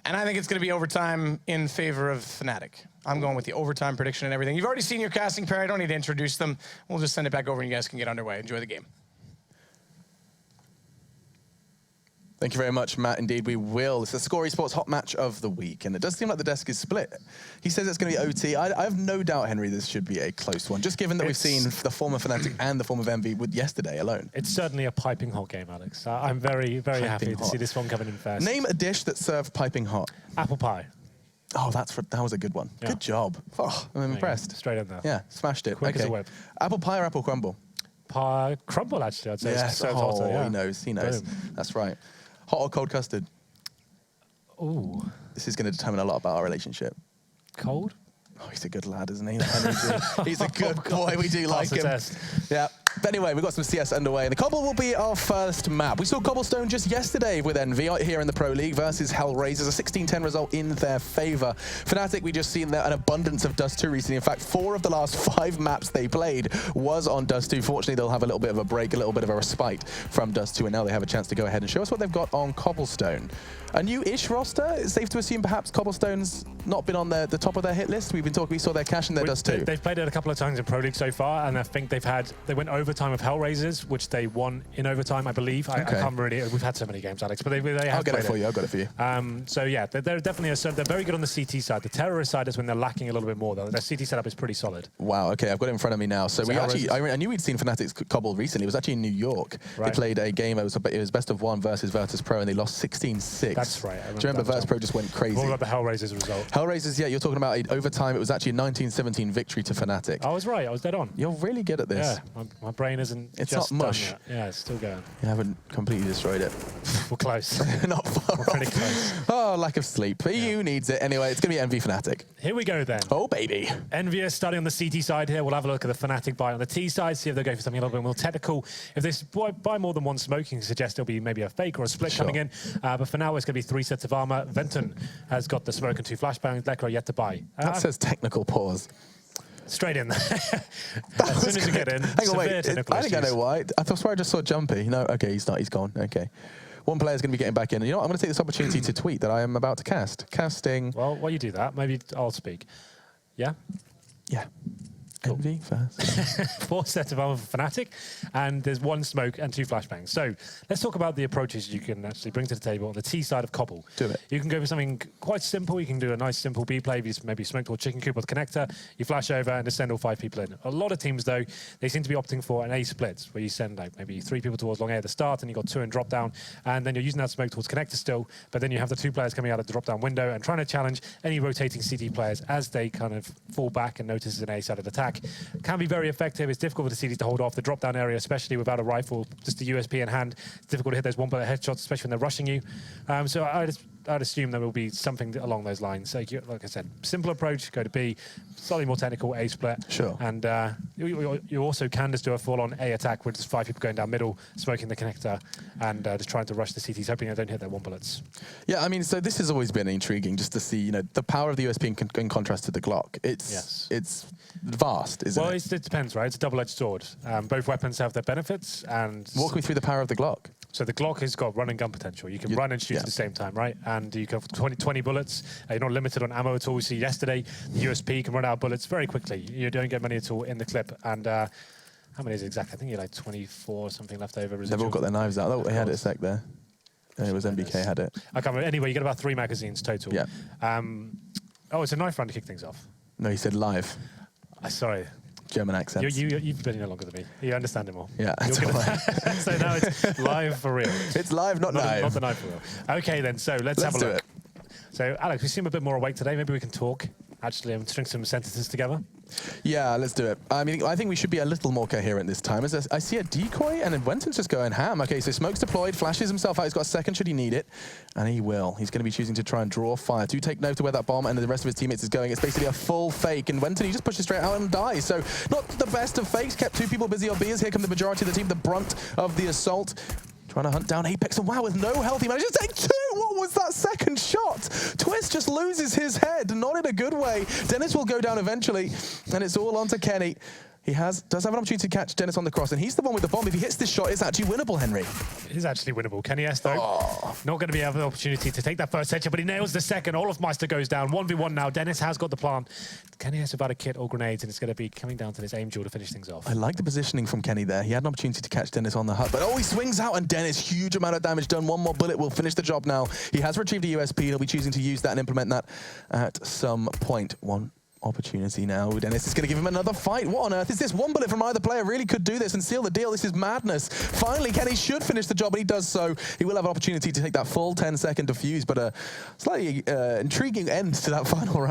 S1: And I think it's going to be overtime in favor of Fnatic. I'm going with the overtime prediction and everything. You've already seen your casting pair. I don't need to introduce them. We'll just send it back over and you guys can get underway. Enjoy the game.
S3: Thank you very much, Matt. Indeed, we will. It's the Score Esports Hot Match of the Week, and it does seem like the desk is split. He says it's going to be OT. I have no doubt, Henry, this should be a close one, just given that we've seen the former Fnatic and the former Envy with yesterday alone.
S4: It's certainly a piping hot game, Alex. I'm very, very happy to see this one coming in first.
S3: Name a dish that served piping hot.
S4: Apple pie.
S3: Oh, that was a good one.
S4: Yeah.
S3: Good job. Oh, I'm impressed.
S4: Straight in there.
S3: Yeah, smashed it.
S4: Quick as a whip.
S3: Apple pie or apple crumble?
S4: Pie crumble, actually, I'd say.
S3: Yes.
S4: It's so hotter, yeah.
S3: He knows. He knows.
S4: Boom.
S3: That's right. Hot or cold custard?
S4: Ooh.
S3: This is going to determine a lot about our relationship.
S4: Cold?
S3: Oh, he's a good lad, isn't he? He's a good boy. We do like
S4: Pass the
S3: him.
S4: test.
S3: Yeah. But anyway, we've got some CS underway, and the Cobble will be our first map. We saw Cobblestone just yesterday with Envy here in the Pro League versus Hellraisers, a 16-10 result in their favor. Fnatic, we just seen an abundance of Dust 2 recently. In fact, 4 of the last 5 maps they played was on Dust 2. Fortunately, they'll have a little bit of a break, a little bit of a respite from Dust 2, and now they have a chance to go ahead and show us what they've got on Cobblestone. A new-ish roster. It's safe to assume perhaps Cobblestone's not been on the top of their hit list. We saw their cash and their Dust 2.
S4: They've played it a couple of times in Pro League so far, and I think they went overtime with Hellraisers, which they won in overtime, I believe. I can't really. We've had so many games, Alex, but they have.
S3: I'll get it for you. I'll get it for you.
S4: So yeah, they're definitely they're very good on the CT side. The terrorist side is when they're lacking a little bit more, though. Their CT setup is pretty solid.
S3: Wow. Okay, I've got it in front of me now. So I knew we'd seen Fnatic's Cobble recently. It was actually in New York.
S4: Right.
S3: They played a game. It was best of 1 versus Virtus Pro, and they lost 16-6.
S4: That's right.
S3: Do you remember Virtus Pro just went crazy?
S4: What about the Hellraisers result?
S3: Hellraisers, yeah, you're talking about overtime. It was actually a 19-17 victory to Fnatic.
S4: I was right. I was dead on.
S3: You're really good at this.
S4: Yeah, brain isn't
S3: It's
S4: just
S3: not mush.
S4: done yet. Yeah, it's still going.
S3: You haven't completely destroyed it.
S4: We're close.
S3: Not far
S4: We're
S3: off.
S4: pretty close.
S3: Oh, lack of sleep. EU needs it. Anyway, it's going to be EnVy Fnatic.
S4: Here we go then.
S3: Oh, baby.
S4: EnVyUs starting on the CT side here. We'll have a look at the Fnatic buy on the T side, see if they go for something a little bit more technical. If they buy more than one smoke, you can suggest there'll be maybe a fake or a split coming in. But for now, it's going to be 3 sets of armor. Venton has got the smoke and 2 flashbangs. Lekra yet to buy.
S3: That says technical pause.
S4: Straight in there. As soon as you get in,
S3: hang on, wait. I think I know why. I swear I just saw Jumpy. No, okay, he's not. He's gone. Okay. One player's going to be getting back in. And you know what? I'm going to take this opportunity to tweet that I am about to cast. Casting.
S4: Well, while you do that, maybe I'll speak. Yeah?
S3: Yeah.
S4: Cool.
S3: EnVy first.
S4: 4 sets of armor for Fnatic, and there's 1 smoke and 2 flashbangs. So let's talk about the approaches you can actually bring to the table on the T side of Cbble.
S3: Do it.
S4: You can go for something quite simple. You can do a nice simple B play. You maybe smoke toward chicken coop with connector. You flash over and just send all 5 people in. A lot of teams, though, they seem to be opting for an A split, where you send like maybe 3 people towards long A at the start, and you've got 2 in drop down, and then you're using that smoke towards connector still, but then you have the 2 players coming out of the drop down window and trying to challenge any rotating CT players as they kind of fall back and notice an A side of attack. Can be very effective. It's difficult for the CTs to hold off the drop down area, especially without a rifle, just a USP in hand. It's difficult to hit those 1-bullet headshots, especially when they're rushing you. So I'd assume there will be something along those lines. So, like I said, simple approach, go to B, slightly more technical, A split.
S3: Sure.
S4: And you also can just do a full-on A attack with just 5 people going down middle, smoking the connector, and just trying to rush the CTs, hoping they don't hit their 1 bullets.
S3: Yeah, I mean, so this has always been intriguing, just to see, you know, the power of the USP in contrast to the Glock. It's vast, isn't it?
S4: Well, it depends, right? It's a double-edged sword. Both weapons have their benefits, and
S3: walk me through the power of the Glock.
S4: So the Glock has got run and gun potential. You can run and shoot at the same time, right? And you can have 20 bullets. You're not limited on ammo at all. We see yesterday, the USP can run out of bullets very quickly. You don't get many at all in the clip. And how many is it exactly? I think you're like 24 or something left over.
S3: They've all got their knives out. Oh, they had it a sec there. It was MBK had it.
S4: I can't remember. Anyway, you get about 3 magazines total.
S3: Yeah.
S4: Oh, it's a knife round to kick things off.
S3: No, he said live.
S4: Sorry.
S3: German accent.
S4: You've been here longer than me. You understand it more.
S3: Yeah, that's all right.
S4: So now it's live for real.
S3: It's live, not live.
S4: Not the knife for real. Okay, then. So let's have a look. So, Alex, we seem a bit more awake today. Maybe we can talk, actually, and string some sentences together.
S3: Yeah, let's do it. I mean, I think we should be a little more coherent this time. As I see a decoy, and then Wenton's just going ham. Okay, so smoke's deployed, flashes himself out. He's got a second should he need it, and he will. He's going to be choosing to try and draw fire. Do take note of where that bomb and the rest of his teammates is going. It's basically a full fake, and Wenton, he just pushes straight out and dies. So not the best of fakes. Kept 2 people busy on B as here come the majority of the team, the brunt of the assault. Trying to hunt down Apex, and wow, with no health, he manages to take 2! What was that second shot? Twist just loses his head, not in a good way. Dennis will go down eventually, and it's all on to Kenny. He does have an opportunity to catch Dennis on the cross, and he's the one with the bomb. If he hits this shot, it's actually winnable, Henry.
S4: It is actually winnable. Kenny S, though, not going to be able the opportunity to take that first headshot, but he nails the second. Olofmeister goes down. 1v1 now. Dennis has got the plant. Kenny S about a kit or grenades, and it's going to be coming down to this aim duel to finish things off.
S3: I like the positioning from Kenny there. He had an opportunity to catch Dennis on the hut, but he swings out, and Dennis, huge amount of damage done. 1 more bullet will finish the job now. He has retrieved a USP, and he'll be choosing to use that and implement that at some point. One opportunity now. Dennis is going to give him another fight. What on earth is this? 1 bullet from either player really could do this and seal the deal. This is madness. Finally, Kenny should finish the job, and he does so. He will have an opportunity to take that full 10-second defuse, but a slightly intriguing end to that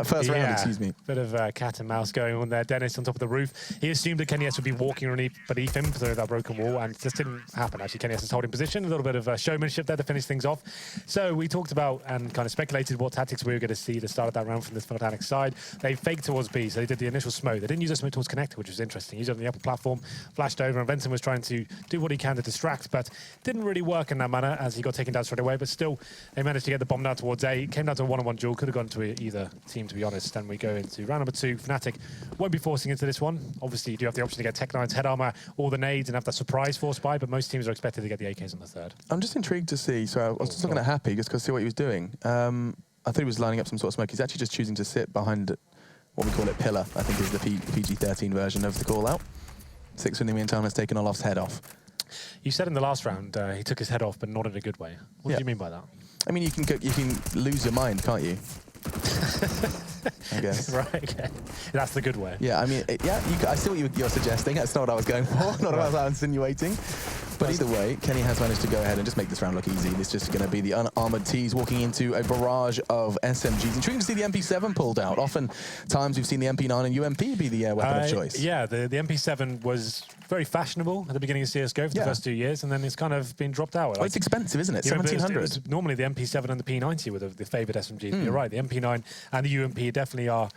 S3: first round, excuse me.
S4: Bit of cat and mouse going on there. Dennis on top of the roof. He assumed that Kenny S would be walking beneath him through that broken wall, and it just didn't happen, actually. Kenny S is holding position. A little bit of showmanship there to finish things off. So we talked about and kind of speculated what tactics we were going to see to start that round from this Fnatic side. They faked towards B, so they did the initial smoke. They didn't use a smoke towards connector, which was interesting. He used it on the upper platform, flashed over, and Venton was trying to do what he can to distract, but didn't really work in that manner as he got taken down straight away. But still, they managed to get the bomb down towards A. It came down to a 1-on-1 duel. Could have gone to either team, to be honest. Then we go into round number 2. Fnatic won't be forcing into this one. Obviously, you do have the option to get Tech9's head armor, all the nades, and have that surprise force buy, but most teams are expected to get the AKs on the 3rd.
S3: I'm just intrigued to see. So I was just looking at Happy just because see what he was doing. I thought he was lining up some sort of smoke. He's actually just choosing to sit behind what we call it pillar, I think is the PG-13 version of the call out. 6 in the meantime has taken Olof's head off.
S4: You said in the last round he took his head off, but not in a good way. What do you mean by that?
S3: I mean, you can lose your mind, can't you? I guess.
S4: Right, okay. That's the good way.
S3: Yeah, I mean, I see what you're suggesting. That's not what I was going for, not what I was insinuating. But either way, Kenny has managed to go ahead and just make this round look easy. It's just going to be the unarmored T's walking into a barrage of SMGs. Intriguing to see the MP7 pulled out. Often times we've seen the MP9 and UMP be the weapon of choice.
S4: Yeah, the MP7 was very fashionable at the beginning of CSGO for the first 2 years, and then it's kind of been dropped out.
S3: Well, it's expensive, isn't it? 1,700.
S4: Normally the MP7 and the P90 were the favoured SMGs. You're right, the MP9 and the UMP definitely are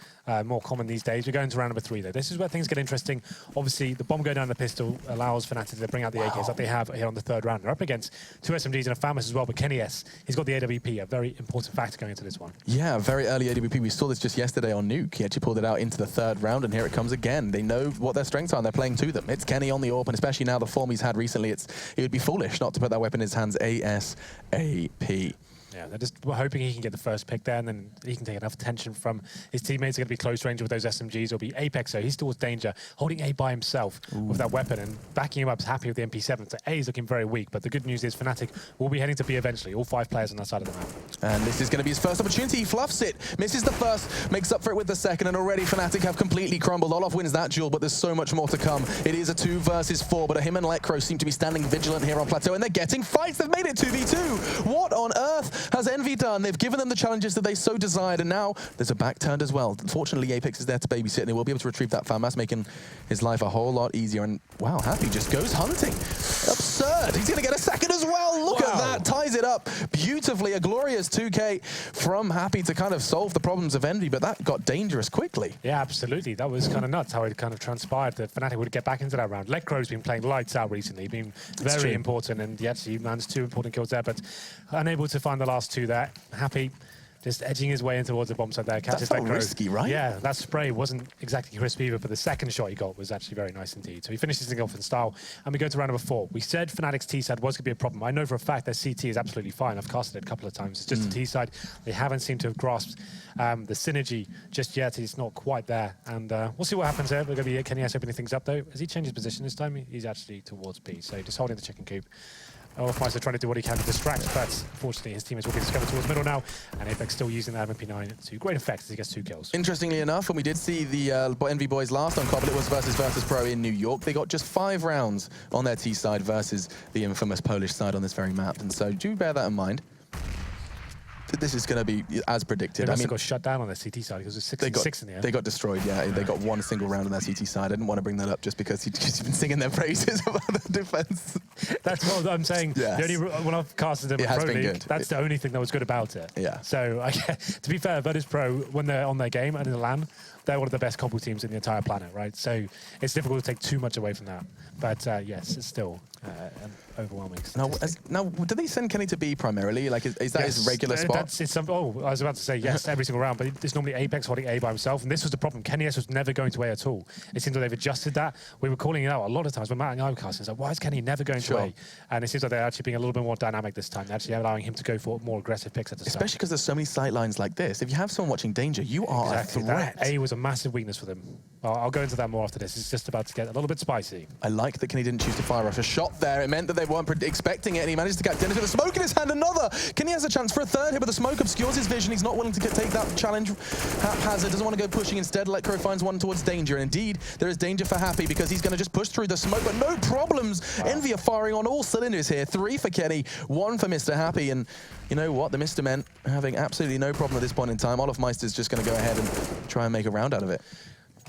S4: more common these days. We're going to round number 3 though. This is where things get interesting. Obviously, the bomb going down the pistol allows Fnatic to bring out the AKs that they have here on the 3rd round. They're up against 2 SMGs and a FAMAS as well, but Kenny S, he's got the AWP, a very important factor going into this one. Yeah,
S3: very early AWP. We saw this just yesterday on Nuke. He actually pulled it out into the 3rd round, and here it comes again. They know what their strengths are, and they're playing to them. It's Kenny on the AWP, and especially now the form he's had recently, it would be foolish not to put that weapon in his hands ASAP.
S4: Yeah, they're just hoping he can get the first pick there, and then he can take enough attention from his teammates. They're going to be close range with those SMGs. It'll be Apex, so he's towards danger, holding A by himself with that weapon and backing him up, happy with the MP7. So A is looking very weak, but the good news is Fnatic will be heading to B eventually, all 5 players on that side of the map.
S3: And this is going to be his first opportunity. He fluffs it, misses the first, makes up for it with the second, and already Fnatic have completely crumbled. Olof wins that duel, but there's so much more to come. It is a 2 versus 4, but him and Lekro seem to be standing vigilant here on Plateau, and they're getting fights. They've made it 2v2. What on earth has Envy done? They've given them the challenges that they so desired, and now there's a back turned as well. Fortunately, Apex is there to babysit, and they will be able to retrieve that FAMAS, making his life a whole lot easier. And wow, Happy just goes hunting. Absurd. He's going to get a second as well. Look at that. Ties it up beautifully. A glorious 2K from Happy to kind of solve the problems of Envy, but that got dangerous quickly.
S4: Yeah, absolutely. That was kind of nuts how it kind of transpired that Fnatic would get back into that round. Lekro's been playing lights out recently, been very important, and he actually lands 2 important kills there, but unable to find the last 2 there. Happy just edging his way in towards the bomb side there.
S3: That felt risky, right?
S4: Yeah, that spray wasn't exactly crisp either, but the second shot he got was actually very nice indeed. So he finishes things off in style, and we go to round number 4. We said Fnatic's T-side was going to be a problem. I know for a fact their CT is absolutely fine. I've casted it a couple of times. It's just the T-side. They haven't seemed to have grasped the synergy just yet. It's not quite there, and we'll see what happens there. We're going to be Kenny S opening things up though. Has he changed his position this time? He's actually towards B, so just holding the chicken coop. Olofmeister trying to do what he can to distract, but fortunately his teammates will be discovered towards middle now, and Apex still using that MP9 to great effect as he gets 2 kills.
S3: Interestingly enough, when we did see the Envy boys last on Cbble, it was versus Pro in New York. They got just 5 rounds on their T side versus the infamous Polish side on this very map, and so do bear that in mind. This is going to be as predicted.
S4: They got shut down on their CT side because it was 6 in the end.
S3: They got destroyed, yeah. They got 1 single round on their CT side. I didn't want to bring that up just because he's been singing their praises about the defense.
S4: That's what I'm saying. Yes. The only, when I've casted them in Pro League, that's the only thing that was good about it.
S3: Yeah.
S4: So, to be fair, Virtus Pro, when they're on their game and in the LAN, they're one of the best Cbble teams in the entire planet, right? So it's difficult to take too much away from that. But yes, it's still an overwhelming statistic.
S3: Now, do they send Kenny to B primarily? Like, is that his regular spot?
S4: I was about to say yes every single round, but it's normally Apex holding A by himself, and this was the problem. Kenny S was never going to A at all. It seems like they've adjusted that. We were calling it out a lot of times when Matt and I were casting. It's like, why is Kenny never going to A? And it seems like they're actually being a little bit more dynamic this time. They're actually allowing him to go for more aggressive picks at the start.
S3: Especially because there's so many sight lines like this. If you have someone watching danger, you are a threat.
S4: A was a massive weakness for them. I'll go into that more after this. It's just about to get a little bit spicy.
S3: I like that Kenny didn't choose to fire off a shot there. It meant that they weren't expecting it, and he managed to get Dennis with a smoke in his hand. Another. Kenny has a chance for a 3rd hit, but the smoke obscures his vision. He's not willing to take that challenge haphazard. Doesn't want to go pushing. Instead, Lekro finds one towards danger. And indeed, there is danger for Happy because he's going to just push through the smoke, but no problems. Envy are firing on all cylinders here. 3 for Kenny, 1 for Mr. Happy. And you know what? The Mr. Men are having absolutely no problem at this point in time. Olofmeister's just going to go ahead and try and make a round out of it.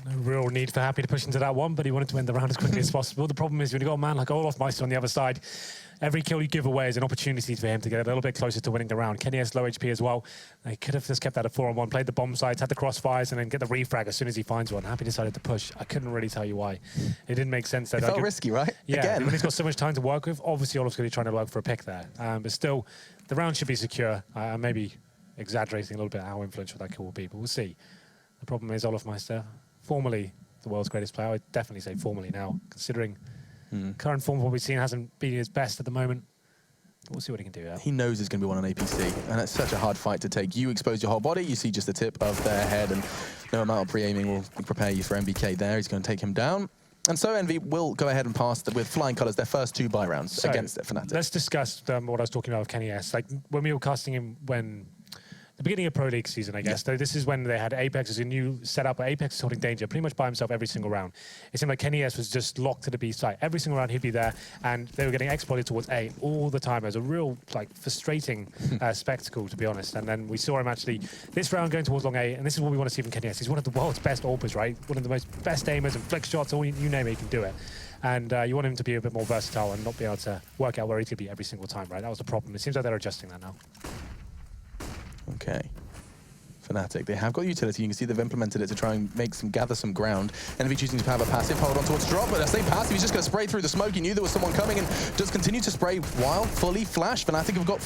S4: No real need for Happy to push into that one, but he wanted to end the round as quickly as possible. The problem is when you've got a man like Olofmeister on the other side, every kill you give away is an opportunity for him to get a little bit closer to winning the round. Kenny has low HP as well. They could have just kept that at 4-on-1, played the bomb sides, had the crossfires, and then get the refrag as soon as he finds one. Happy decided to push. I couldn't really tell you why. It didn't make sense.
S3: It felt risky, right?
S4: Yeah,
S3: again.
S4: When he's got so much time to work with, obviously Olof's going to be trying to work for a pick there. But still, the round should be secure. Maybe exaggerating a little bit how influential that kill will be, but we'll see. The problem is Olofmeister, formerly the world's greatest player. I'd definitely say formerly now, considering current form of what we've seen hasn't been his best at the moment. We'll see what he can do.
S3: He knows there's going to be one on APC, and that's such a hard fight to take. You expose your whole body, you see just the tip of their head, and no amount of pre-aiming will prepare you for MBK there. He's going to take him down. And so Envy will go ahead and pass with flying colours their first 2 buy rounds against Fnatic.
S4: Let's discuss what I was talking about with Kenny S. Like when we were casting him when the beginning of Pro League season, I guess. So this is when they had Apex as a new setup, but Apex is holding danger pretty much by himself every single round. It seemed like KennyS was just locked to the B site. Every single round he'd be there, and they were getting exploited towards A all the time. It was a real, like, frustrating spectacle, to be honest. And then we saw him actually this round going towards long A, and this is what we want to see from KennyS. He's one of the world's best AWPers, right? One of the most best aimers and flick shots, or you name it, he can do it. And you want him to be a bit more versatile and not be able to work out where he's going to be every single time, right? That was the problem. It seems like they're adjusting that now.
S3: Okay. Fnatic, they have got utility. You can see they've implemented it to try and gather some ground. EnVy choosing to have a passive, hold on towards drop, but I say passive, he's just going to spray through the smoke. He knew there was someone coming and just continue to spray while fully flashed. Fnatic have got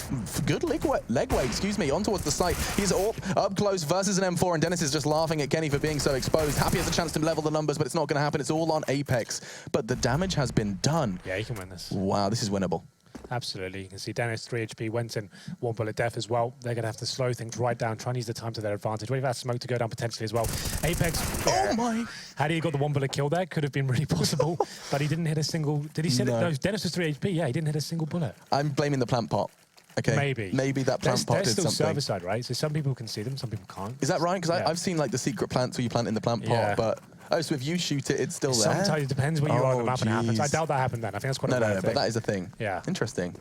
S3: good leg weight, on towards the site. He's up close versus an M4, and Dennis is just laughing at Kenny for being so exposed. Happy has a chance to level the numbers, but it's not going to happen. It's all on Apex. But the damage has been done.
S4: Yeah, he can win this.
S3: Wow, this is winnable.
S4: Absolutely. You can see Dennis, 3 HP, went in 1 bullet death as well. They're going to have to slow things right down, try and use the time to their advantage. Wait for that smoke to go down potentially as well. Apex,
S3: oh my!
S4: Had he got the 1 bullet kill there, could have been really possible, but he didn't hit a single... Did he sit
S3: No.
S4: it? No, Dennis was 3 HP. Yeah, he didn't hit a single bullet.
S3: I'm blaming the plant pot. Okay.
S4: Maybe
S3: that plant pot did
S4: still
S3: something.
S4: server side, right? So some people can see them, some people can't.
S3: Is that right? Because
S4: Yeah.
S3: I've seen like the secret plants where you plant in the plant pot,
S4: Yeah.
S3: but oh, so if you shoot it, it's still there?
S4: Sometimes it depends where you are on the map and it happens. I
S3: jeez.
S4: doubt that happened then. I think that's quite a
S3: No,
S4: rare thing.
S3: but that is a thing.
S4: Yeah.
S3: Interesting.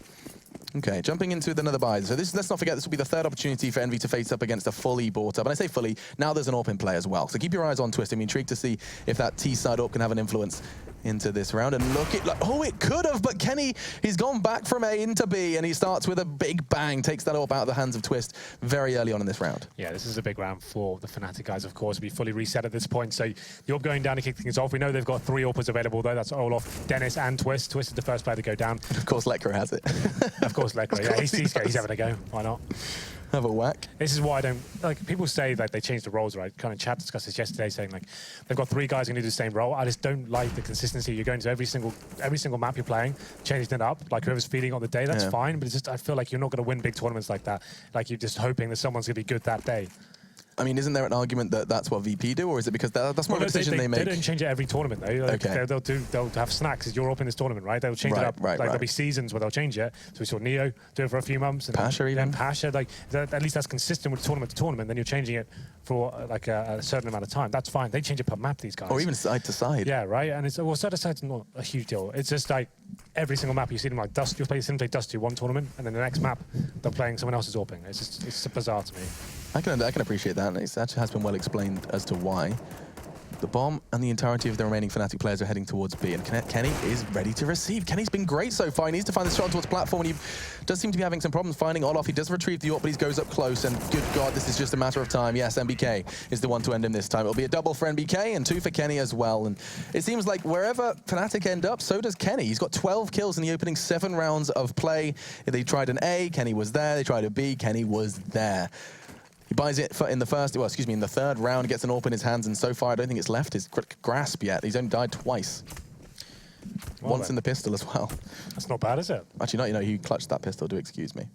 S3: Okay, jumping into another buy. So let's not forget, this will be the third opportunity for EnVy to face up against a fully bought up. And I say fully, now there's an AWP in play as well. So keep your eyes on Twist. I'm intrigued to see if that T-side AWP can have an influence into this round. And look, oh, it could have, but Kenny, he's gone back from A into B, and he starts with a big bang, takes that AWP out of the hands of Twist very early on in this round.
S4: Yeah, this is a big round for the Fnatic guys, of course. Be fully reset at this point. So the AWP going down to kick things off. We know they've got 3 AWPers available, though. That's Olaf, Dennis, and Twist. Twist is the first player to go down.
S3: Of course, Lekra has it.
S4: Of course, Lekra. Yeah, he's having a go. Why not?
S3: Have a whack.
S4: This is why I don't like. People say that they changed the roles, right? Kind of chat discussed this yesterday, saying like they've got 3 guys who do the same role. I just don't like the consistency. You're going to every single map you're playing, changing it up. Like whoever's feeding on the day, that's fine. But it's just I feel like you're not going to win big tournaments like that. Like you're just hoping that someone's going to be good that day.
S3: I mean, isn't there an argument that that's what VP do, or is it because that's more of a decision they make?
S4: They don't change it every tournament, though. Like,
S3: Okay.
S4: They'll have snacks as you're up in this tournament, right? They'll change it up. There'll be seasons where they'll change it. So we saw Neo do it for a few months. And
S3: Pasha even.
S4: Pasha, like, at least that's consistent with tournament to tournament. Then you're changing it for like a certain amount of time. That's fine. They change it per map, these guys.
S3: Or even side to side.
S4: Yeah, right? And it's, well, side to side's not a huge deal. It's just like every single map you see them like Dust. You'll play Dust 2 one tournament, and then the next map they're playing someone else's AWPing. It's bizarre to me.
S3: I can appreciate that, and it actually has been well explained as to why. The bomb and the entirety of the remaining Fnatic players are heading towards B, and Kenny is ready to receive. Kenny's been great so far. He needs to find the shot towards platform, and he does seem to be having some problems finding Olaf. He does retrieve the AWP, but he goes up close, and good God, this is just a matter of time. Yes, MBK is the one to end him this time. It'll be a double for MBK and 2 for Kenny as well, and it seems like wherever Fnatic end up, so does Kenny. He's got 12 kills in the opening 7 rounds of play. They tried an A, Kenny was there. They tried a B, Kenny was there. He buys it in the third round, gets an AWP in his hands, and so far I don't think it's left his grasp yet. He's only died twice. Once in the pistol as well.
S4: That's not bad, is it?
S3: Actually, no, he clutched that pistol, do excuse me.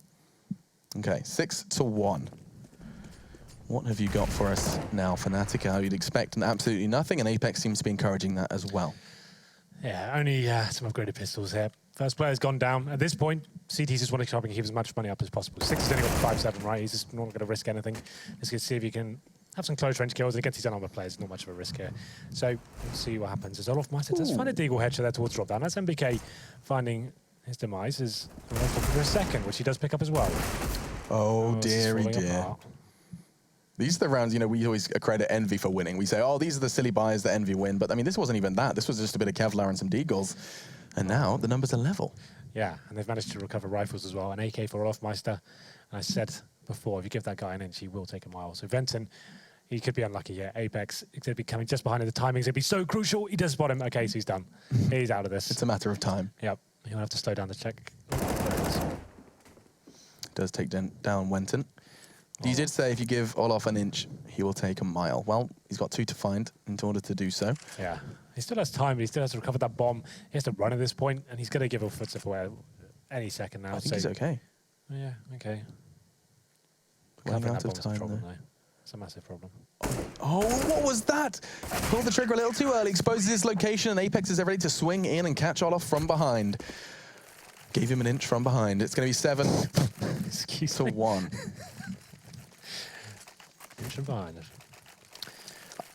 S3: Okay, 6-1. What have you got for us now, Fnatic? You'd expect absolutely nothing, and Apex seems to be encouraging that as well.
S4: Yeah, only some upgraded pistols here. First player's gone down. At this point, CT's just want to try and keep as much money up as possible. 6 is only got 5-7, right? He's just not going to risk anything. Just going to see if he can have some close range kills. And against his own armor players, not much of a risk here. So we'll see what happens. As Olaf Meister does find a Deagle headshot there towards drop down. That's MBK finding his demise. Is looking for a second, which he does pick up as well.
S3: Oh, dearie dear.
S4: Apart.
S3: These are the rounds, we always accredit EnVy for winning. We say, oh, these are the silly buys that EnVy win. But I mean, this wasn't even that. This was just a bit of Kevlar and some Deagles. And now the numbers are level.
S4: Yeah, and they've managed to recover rifles as well. An AK for Olaf Meister. And I said before, if you give that guy an inch, he will take a mile. So Venton, he could be unlucky here. Apex, he's going to be coming just behind him. The timing's going to be so crucial. He does spot him. Okay, so he's done. He's out of this.
S3: It's a matter of time.
S4: Yep. He'll have to slow down the check.
S3: Does take down Wenton. You did say if you give Olaf an inch, he will take a mile. Well, he's got 2 to find in order to do so.
S4: Yeah. He still has time, but he still has to recover that bomb. He has to run at this point, and he's going to give a footstep away any second now.
S3: I think he's okay.
S4: Yeah, okay.
S3: Running out of time, though.
S4: It's a massive problem.
S3: Oh, what was that? Pulled the trigger a little too early, exposes his location, and Apex is ready to swing in and catch Olaf from behind. Gave him an inch from behind. It's going to be 7-1.
S4: Inch behind it.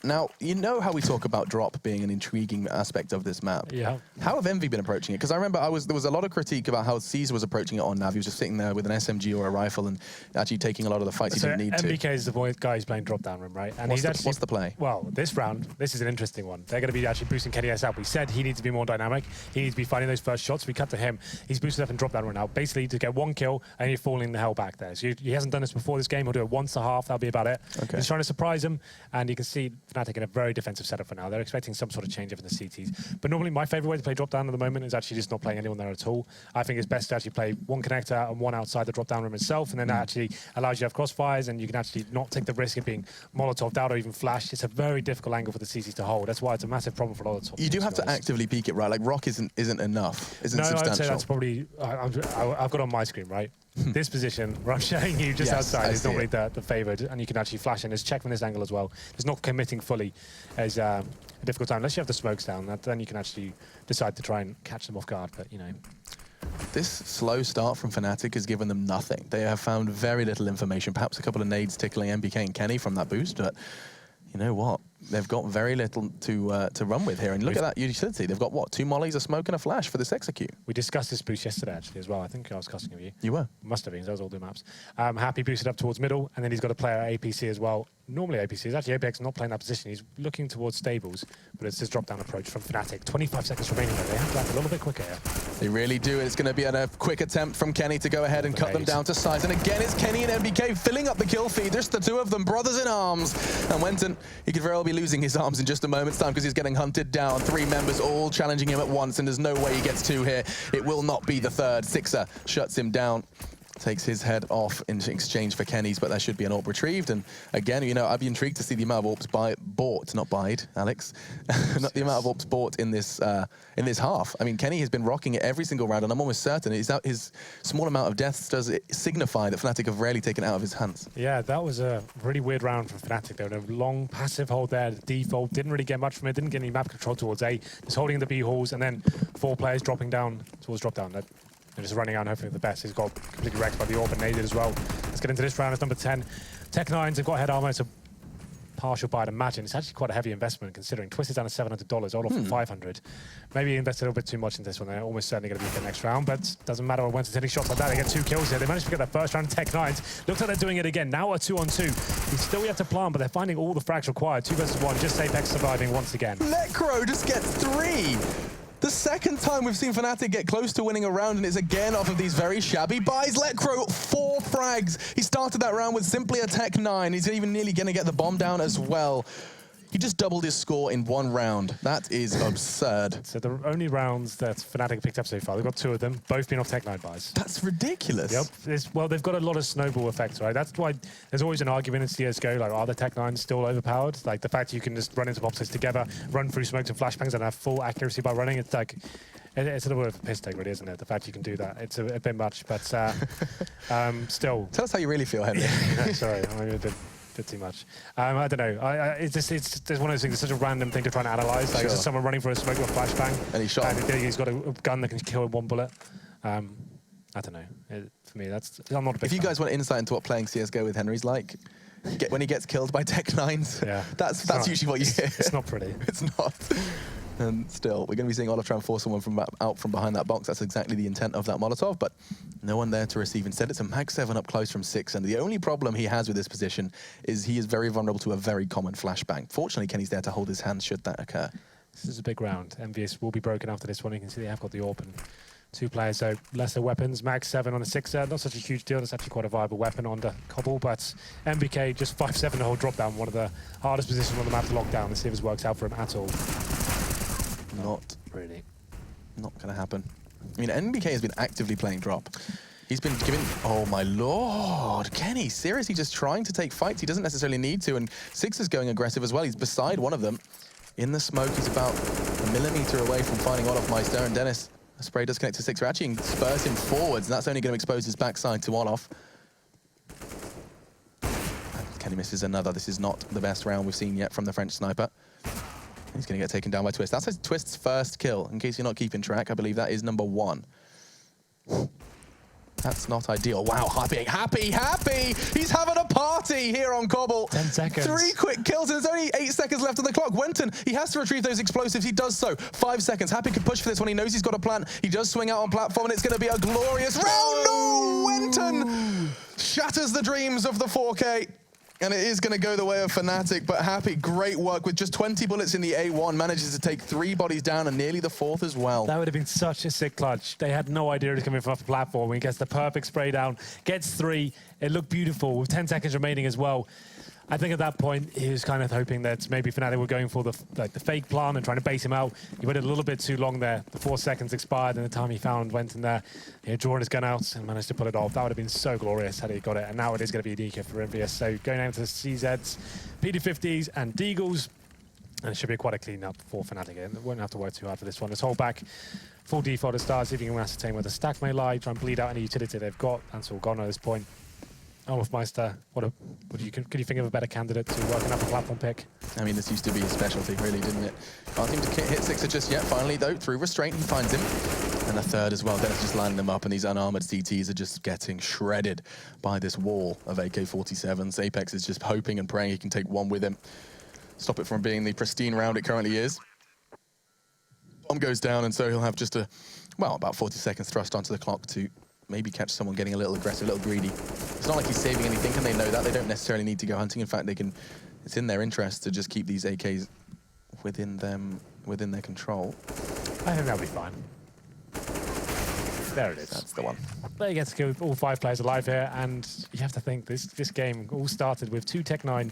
S3: Now, you know how we talk about drop being an intriguing aspect of this map.
S4: Yeah.
S3: How have EnVy been approaching it? Because I remember there was a lot of critique about how Caesar was approaching it on Nav. He was just sitting there with an SMG or a rifle and actually taking a lot of the fights he didn't need to.
S4: MBK is the guy who's playing drop down room, right? And
S3: What's the play?
S4: Well, this round, this is an interesting one. They're going to be actually boosting KDS up. We said he needs to be more dynamic. He needs to be finding those first shots. We cut to him. He's boosted up in drop down room now, basically to get one kill and you're falling the hell back there. So he hasn't done this before this game. He'll do it once a half. That'll be about it.
S3: Okay.
S4: He's trying to surprise him, and you can see Fnatic in a very defensive setup for now. They're expecting some sort of change up in the CTs. But normally my favorite way to play drop down at the moment is actually just not playing anyone there at all. I think it's best to actually play one connector and one outside the drop down room itself, and then that actually allows you to have crossfires, and you can actually not take the risk of being Molotoved out or even flashed. It's a very difficult angle for the CTs to hold. That's why it's a massive problem for a lot of top
S3: You do
S4: teams,
S3: have to
S4: guys.
S3: actively peek it, right? Like Rock isn't enough, isn't
S4: No,
S3: substantial.
S4: I'd say that's probably, I've got on my screen, right? This position where I'm showing you just
S3: Yes,
S4: outside
S3: I
S4: is
S3: see
S4: normally
S3: it.
S4: the favoured, and you can actually flash in. There's check from this angle as well. It's not committing fully as a difficult time. Unless you have the smokes down, then you can actually decide to try and catch them off guard, but you know.
S3: This slow start from Fnatic has given them nothing. They have found very little information, perhaps a couple of nades tickling MBK and Kenny from that boost, but you know what? They've got very little to run with here. And look at that utility. They've got, what, 2 mollies, a smoke, and a flash for this execute.
S4: We discussed this boost yesterday, actually, as well. I think I was casting of you.
S3: You were?
S4: Must have been, 'cause that was all the maps. Happy boosted up towards middle, and then he's got a player at APC as well. Normally APC is actually Apex not playing that position. He's looking towards stables, but it's his drop-down approach from Fnatic. 25 seconds remaining, though. They have to act a little bit quicker here.
S3: They really do. It's going to be a quick attempt from Kenny to go ahead and cut them down to size. And again, it's Kenny and MBK filling up the kill feed. Just the two of them, brothers in arms. And Wenton, he could very well be losing his arms in just a moment's time because he's getting hunted down. 3 members all challenging him at once, and there's no way he gets 2 here. It will not be the third. Sixer shuts him down. Takes his head off in exchange for Kenny's, but there should be an AWP retrieved. And again, you know, I'd be intrigued to see the amount of AWPs bought, not buyed, Alex. Not the amount of AWPs bought in this half. I mean, Kenny has been rocking it every single round, and I'm almost certain his small amount of deaths does signify that Fnatic have rarely taken it out of his hands.
S4: Yeah, that was a really weird round from Fnatic. They were in a long passive hold there. The default didn't really get much from it. Didn't get any map control towards A. Just holding the B halls, and then 4 players dropping down towards drop down. They're just running out and hoping for the best. He's got completely wrecked by the AWP and naded as well. Let's get into this round. It's number 10. Tech9s have got head armor. It's a partial buy, I'd imagine. It's actually quite a heavy investment considering Twist is down to $700, all off for 500. Maybe he invested a little bit too much in this one. They're almost certainly going to be for the next round, but doesn't matter when it's hitting shots like that. They get 2 kills here. They managed to get that first round. Tech9s. Looks like they're doing it again. Now a 2-on-2. He's still yet to plant, but they're finding all the frags required. 2 versus 1. Just Apex surviving once again.
S3: Necro just gets 3. The second time we've seen Fnatic get close to winning a round, and it's again off of these very shabby buys. Letcro, 4 frags. He started that round with simply a Tech9. He's even nearly going to get the bomb down as well. He just doubled his score in 1 round. That is absurd.
S4: So the only rounds that Fnatic picked up so far, they've got 2 of them, both being off Tech9 buys.
S3: That's ridiculous.
S4: Yep. Well, they've got a lot of snowball effects, right? That's why there's always an argument in CSGO, like, are the Tech9s still overpowered? Like, the fact you can just run into boxes together, run through smokes and flashbangs and have full accuracy by running, it's like, it's a little bit of a piss take, really, isn't it? The fact you can do that. It's a bit much, but still.
S3: Tell us how you really feel, Henry.
S4: Yeah, sorry, I'm a bit too much. I don't know. It's one of those things. It's such a random thing to try and analyze. Like,
S3: Sure.
S4: it's just someone running for a smoke or a flashbang,
S3: And he shot him.
S4: and he's got a gun that can kill in 1 bullet. I don't know. For me, I'm not a big
S3: If you
S4: fan.
S3: guys want insight into what playing CSGO with Henry's like, when he gets killed by Tech9s,
S4: Yeah.
S3: that's usually what you hear.
S4: It's not pretty.
S3: It's not. And still, we're going to be seeing Olive try and force someone out from behind that box. That's exactly the intent of that Molotov, but no one there to receive. Instead, it's a Mag 7 up close from 6, and the only problem he has with this position is he is very vulnerable to a very common flashbang. Fortunately, Kenny's there to hold his hand should that occur.
S4: This is a big round. EnVyUs will be broken after this one. You can see they have got the AWP and 2 players, so lesser weapons. Mag 7 on a 6er, not such a huge deal. That's actually quite a viable weapon on the Cbble, but MBK just 5-7 the whole drop down, one of the hardest positions on the map to lock down. Let's see if this works out for him at all.
S3: Not
S4: Really.
S3: Not going to happen. I mean, NBK has been actively playing drop. He's been giving... Oh, my lord. Kenny, seriously just trying to take fights. He doesn't necessarily need to, and Six is going aggressive as well. He's beside one of them. In the smoke, he's about a millimeter away from finding Olofmeister, and Dennis, a spray does connect to Six. Actually spurs him forwards, and that's only going to expose his backside to Olof. Kenny misses another. This is not the best round we've seen yet from the French sniper. He's going to get taken down by Twist. That's Twist's first kill. In case you're not keeping track, I believe that is number 1. That's not ideal. Wow, happy! He's having a party here on Cbble.
S4: 10 seconds.
S3: 3 quick kills, and there's only 8 seconds left on the clock. Wenton, he has to retrieve those explosives. He does so. 5 seconds. Happy can push for this one. He knows he's got a plan. He does swing out on platform, and it's going to be a glorious round. No! Wenton shatters the dreams of the 4K. And it is going to go the way of Fnatic, but Happy, great work with just 20 bullets in the A1, manages to take 3 bodies down and nearly the 4th as well.
S4: That would have been such a sick clutch. They had no idea it was coming from off the platform. He gets the perfect spray down, gets 3. It looked beautiful with 10 seconds remaining as well. I think at that point, he was kind of hoping that maybe Fnatic were going for the fake plan and trying to bait him out. He waited a little bit too long there. The 4 seconds expired, and the time he found went in there. He had drawn his gun out and managed to pull it off. That would have been so glorious had he got it. And now it is going to be a DK for EnVyUs. So going down to the CZs, PD50s, and Deagles. And it should be quite a clean up for Fnatic. They won't have to work too hard for this one. Let's hold back full default at start, see if you can ascertain where the stack may lie, try and bleed out any utility they've got. That's all gone at this point. Meister, could you think of a better candidate to work up a platform pick?
S3: I mean, this used to be his specialty, really, didn't it? Can't seem to hit Sixer just yet. Finally, though, through restraint, he finds him. And a third as well. Dennis just lining them up, and these unarmored CTs are just getting shredded by this wall of AK-47s. Apex is just hoping and praying he can take one with him. Stop it from being the pristine round it currently is. Bomb goes down, and so he'll have just about 40 seconds thrust onto the clock to maybe catch someone getting a little aggressive, a little greedy. It's not like he's saving anything, and they know that. They don't necessarily need to go hunting. In fact, it's in their interest to just keep these AKs within their control.
S4: I think that'll be fine. There it is.
S3: That's the one.
S4: They get to go with all 5 players alive here, and you have to think this game all started with 2 Tech9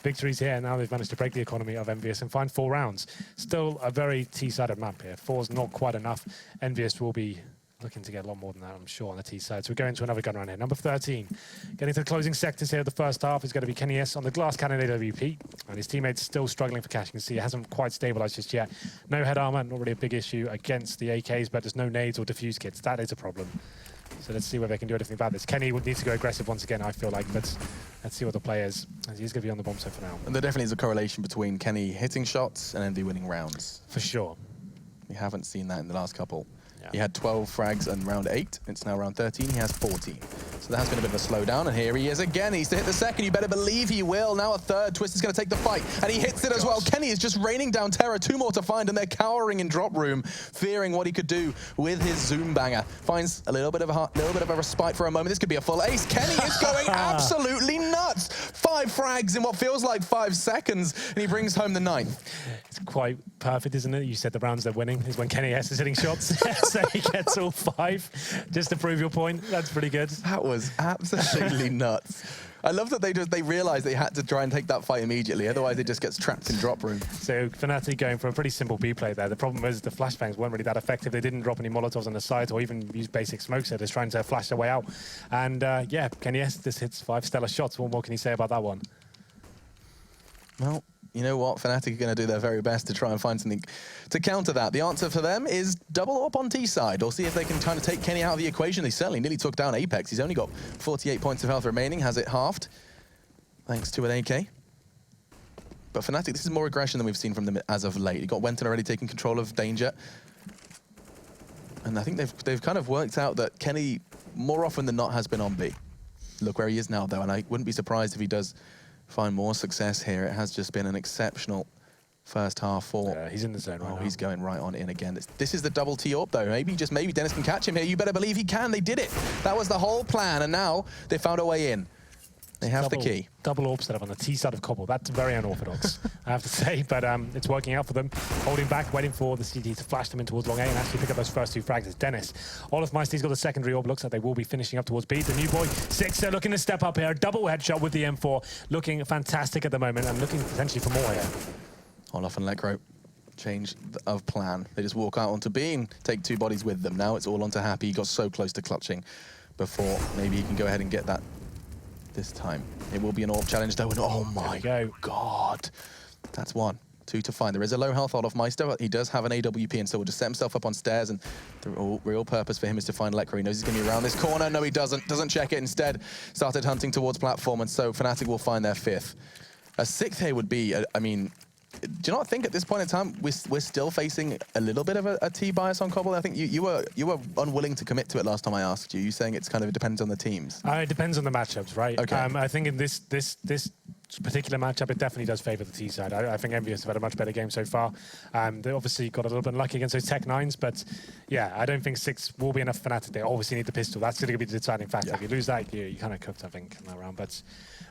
S4: victories here, and now they've managed to break the economy of EnVyUs and find 4 rounds. Still a very T-sided map here. 4's not quite enough. EnVyUs will be looking to get a lot more than that, I'm sure, on the T side. So we're going to another gun round here. Number 13. Getting to the closing sectors here of the first half is going to be EnVyUs on the glass cannon AWP. And his teammates still struggling for cash. You can see it hasn't quite stabilized just yet. No head armor, not really a big issue against the AKs, but there's no nades or defuse kits. That is a problem. So let's see whether they can do anything about this. Kenny would need to go aggressive once again, I feel like, but let's see what the play is. He's going to be on the bomb set for now.
S3: And there definitely is a correlation between Kenny hitting shots and Envy winning rounds.
S4: For sure.
S3: We haven't seen that in the last couple. He had 12 frags in round 8. It's now round 13. He has 14. So there has been a bit of a slowdown, and here he is again. He needs to hit the second. You better believe he will. Now a third. Twist is going to take the fight, and he hits it as well. Kenny is just raining down terror. 2 more to find, and they're cowering in drop room, fearing what he could do with his zoom banger. Finds a little bit of a respite for a moment. This could be a full ace. Kenny is going absolutely nuts. 5 frags in what feels like 5 seconds, and he brings home the 9th.
S4: It's quite perfect, isn't it? You said the rounds they're winning is when Kenny S is hitting shots. So he gets all 5 just to prove your point. That's pretty good.
S3: That was absolutely nuts. I love that they realized they had to try and take that fight immediately, otherwise it just gets trapped in drop room.
S4: So Fnatic going for a pretty simple B play there. The problem is the flashbangs weren't really that effective. They didn't drop any Molotovs on the side or even use basic smoke setters trying to flash their way out. And yeah, Kenny S just hits 5 stellar shots. What more can you say about that one?
S3: Well, you know what? Fnatic are going to do their very best to try and find something to counter that. The answer for them is double up on T side, or see if they can kind of take Kenny out of the equation. They certainly nearly took down Apex. He's only got 48 points of health remaining, has it halved, thanks to an AK. But Fnatic, this is more aggression than we've seen from them as of late. You got Wenton already taking control of Danger. And I think they've kind of worked out that Kenny, more often than not, has been on B. Look where he is now, though, and I wouldn't be surprised if he does find more success here. It has just been an exceptional first half for...
S4: Yeah, he's in the zone right now.
S3: He's going right on in again. This is the double T up, though. Maybe Dennis can catch him here. You better believe he can. They did it. That was the whole plan, and now they found a way in. They have the key.
S4: Double AWP setup on the T side of Cbble. That's very unorthodox, I have to say, but it's working out for them. Holding back, waiting for the CT to flash them in towards long A and actually pick up those first 2 frags. It's Dennis. Meister's got the secondary AWP. Looks like they will be finishing up towards B. The new boy, Sixer, looking to step up here. Double headshot with the M4. Looking fantastic at the moment and looking potentially for more here.
S3: Olaf and Lekro change of plan. They just walk out onto B and take 2 bodies with them. Now it's all onto Happy. He got so close to clutching before. Maybe he can go ahead and get that this time. It will be an AWP challenge, though, and oh my god. That's 1. 2 to find. There is a low health Olaf Meister, but he does have an AWP, and so will just set himself up on stairs, and the real purpose for him is to find Lekro. He knows he's going to be around this corner. No, he doesn't. Doesn't check it. Instead, started hunting towards platform, and so Fnatic will find their 5th. A 6th here would be, I mean, do you not think at this point in time we're still facing a little bit of a T bias on Cobble? I think you were unwilling to commit to it last time I asked you. You saying it's kind of depends on the teams.
S4: It depends on the matchups, right?
S3: Okay.
S4: I think in this particular matchup, it definitely does favour the T side. I think EnVyUs have had a much better game so far. They obviously got a little bit unlucky against those Tech 9s, but yeah, I don't think 6 will be enough for Fnatic. They obviously need the pistol. That's going to be the deciding factor.
S3: Yeah.
S4: If you lose that, you kind of cooked, I think, in that round. But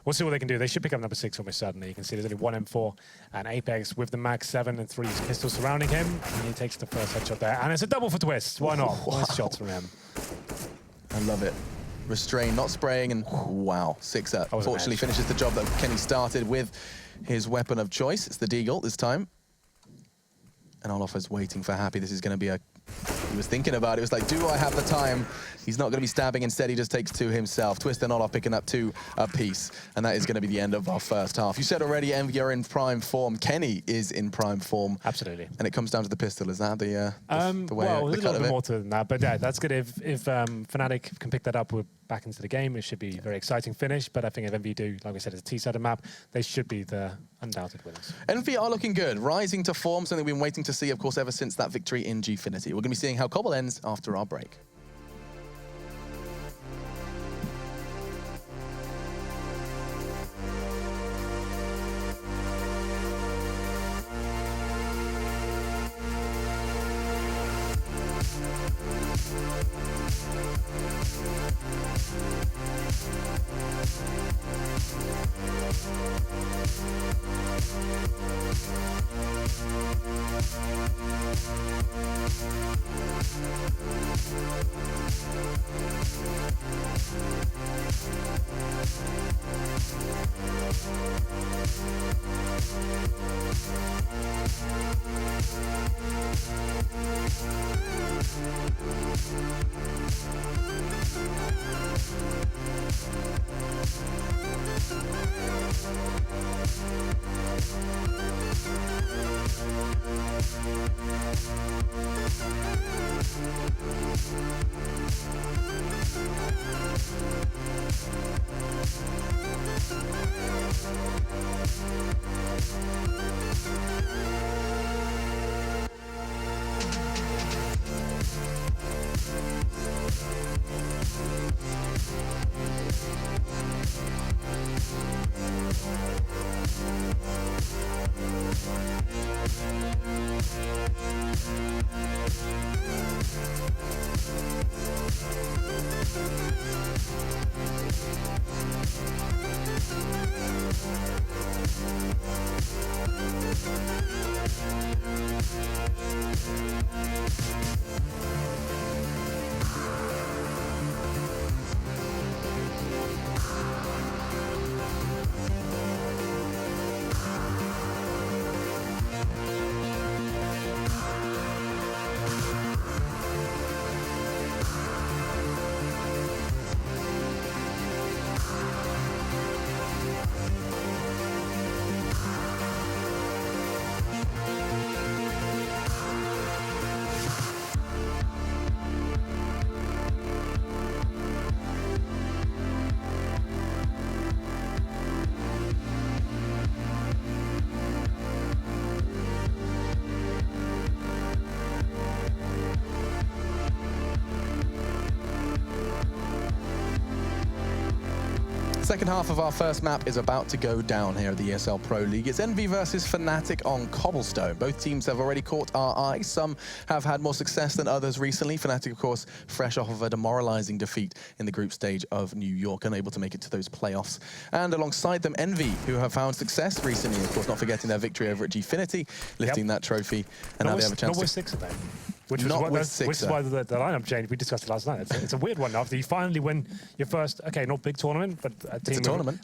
S4: we'll see what they can do. They should pick up number 6 almost certainly. You can see there's only 1 M4 and Apex with the max 7 and 3 pistols surrounding him. And he takes the first headshot there. And it's a double for Twist. Why not?
S3: Wow.
S4: Nice shots from him.
S3: I love it. Restrain, not spraying, and wow, 6-up. Fortunately finishes the job that Kenny started with his weapon of choice. It's the Deagle this time. And Olof is waiting for Happy. This is going to be a... He was thinking about it. It was like, do I have the time? He's not going to be stabbing. Instead, he just takes 2 himself. Twist and Olof picking up 2 apiece. And that is going to be the end of our first half. You said already, Envy are in prime form. Kenny is in prime form.
S4: Absolutely.
S3: And it comes down to the pistol. Is that the way,
S4: well,
S3: the
S4: a
S3: cut
S4: little
S3: of
S4: bit
S3: it?
S4: more to than that. But yeah, that's good. If Fnatic can pick that up, we're back into the game. It should be a very exciting finish. But I think if Envy do, like I said, it's a T-sided map, they should be the undoubted winners.
S3: Envy are looking good, rising to form, something we've been waiting to see, of course, ever since that victory in Gfinity. We're going to be seeing how Cobble ends after our break. Second half of our first map is about to go down here at the ESL Pro League. It's Envy versus Fnatic on Cobblestone. Both teams have already caught our eye. Some have had more success than others recently. Fnatic, of course, fresh off of a demoralizing defeat in the group stage of New York, unable to make it to those playoffs. And alongside them, Envy, who have found success recently, of course, not forgetting their victory over at Gfinity, lifting that trophy. And now they have a chance
S4: not with
S3: to...
S4: 6 of them. Which
S3: Not
S4: was
S3: with
S4: which is why the lineup changed. We discussed it last night. It's a weird one. After you finally win your first, okay, not big tournament, but a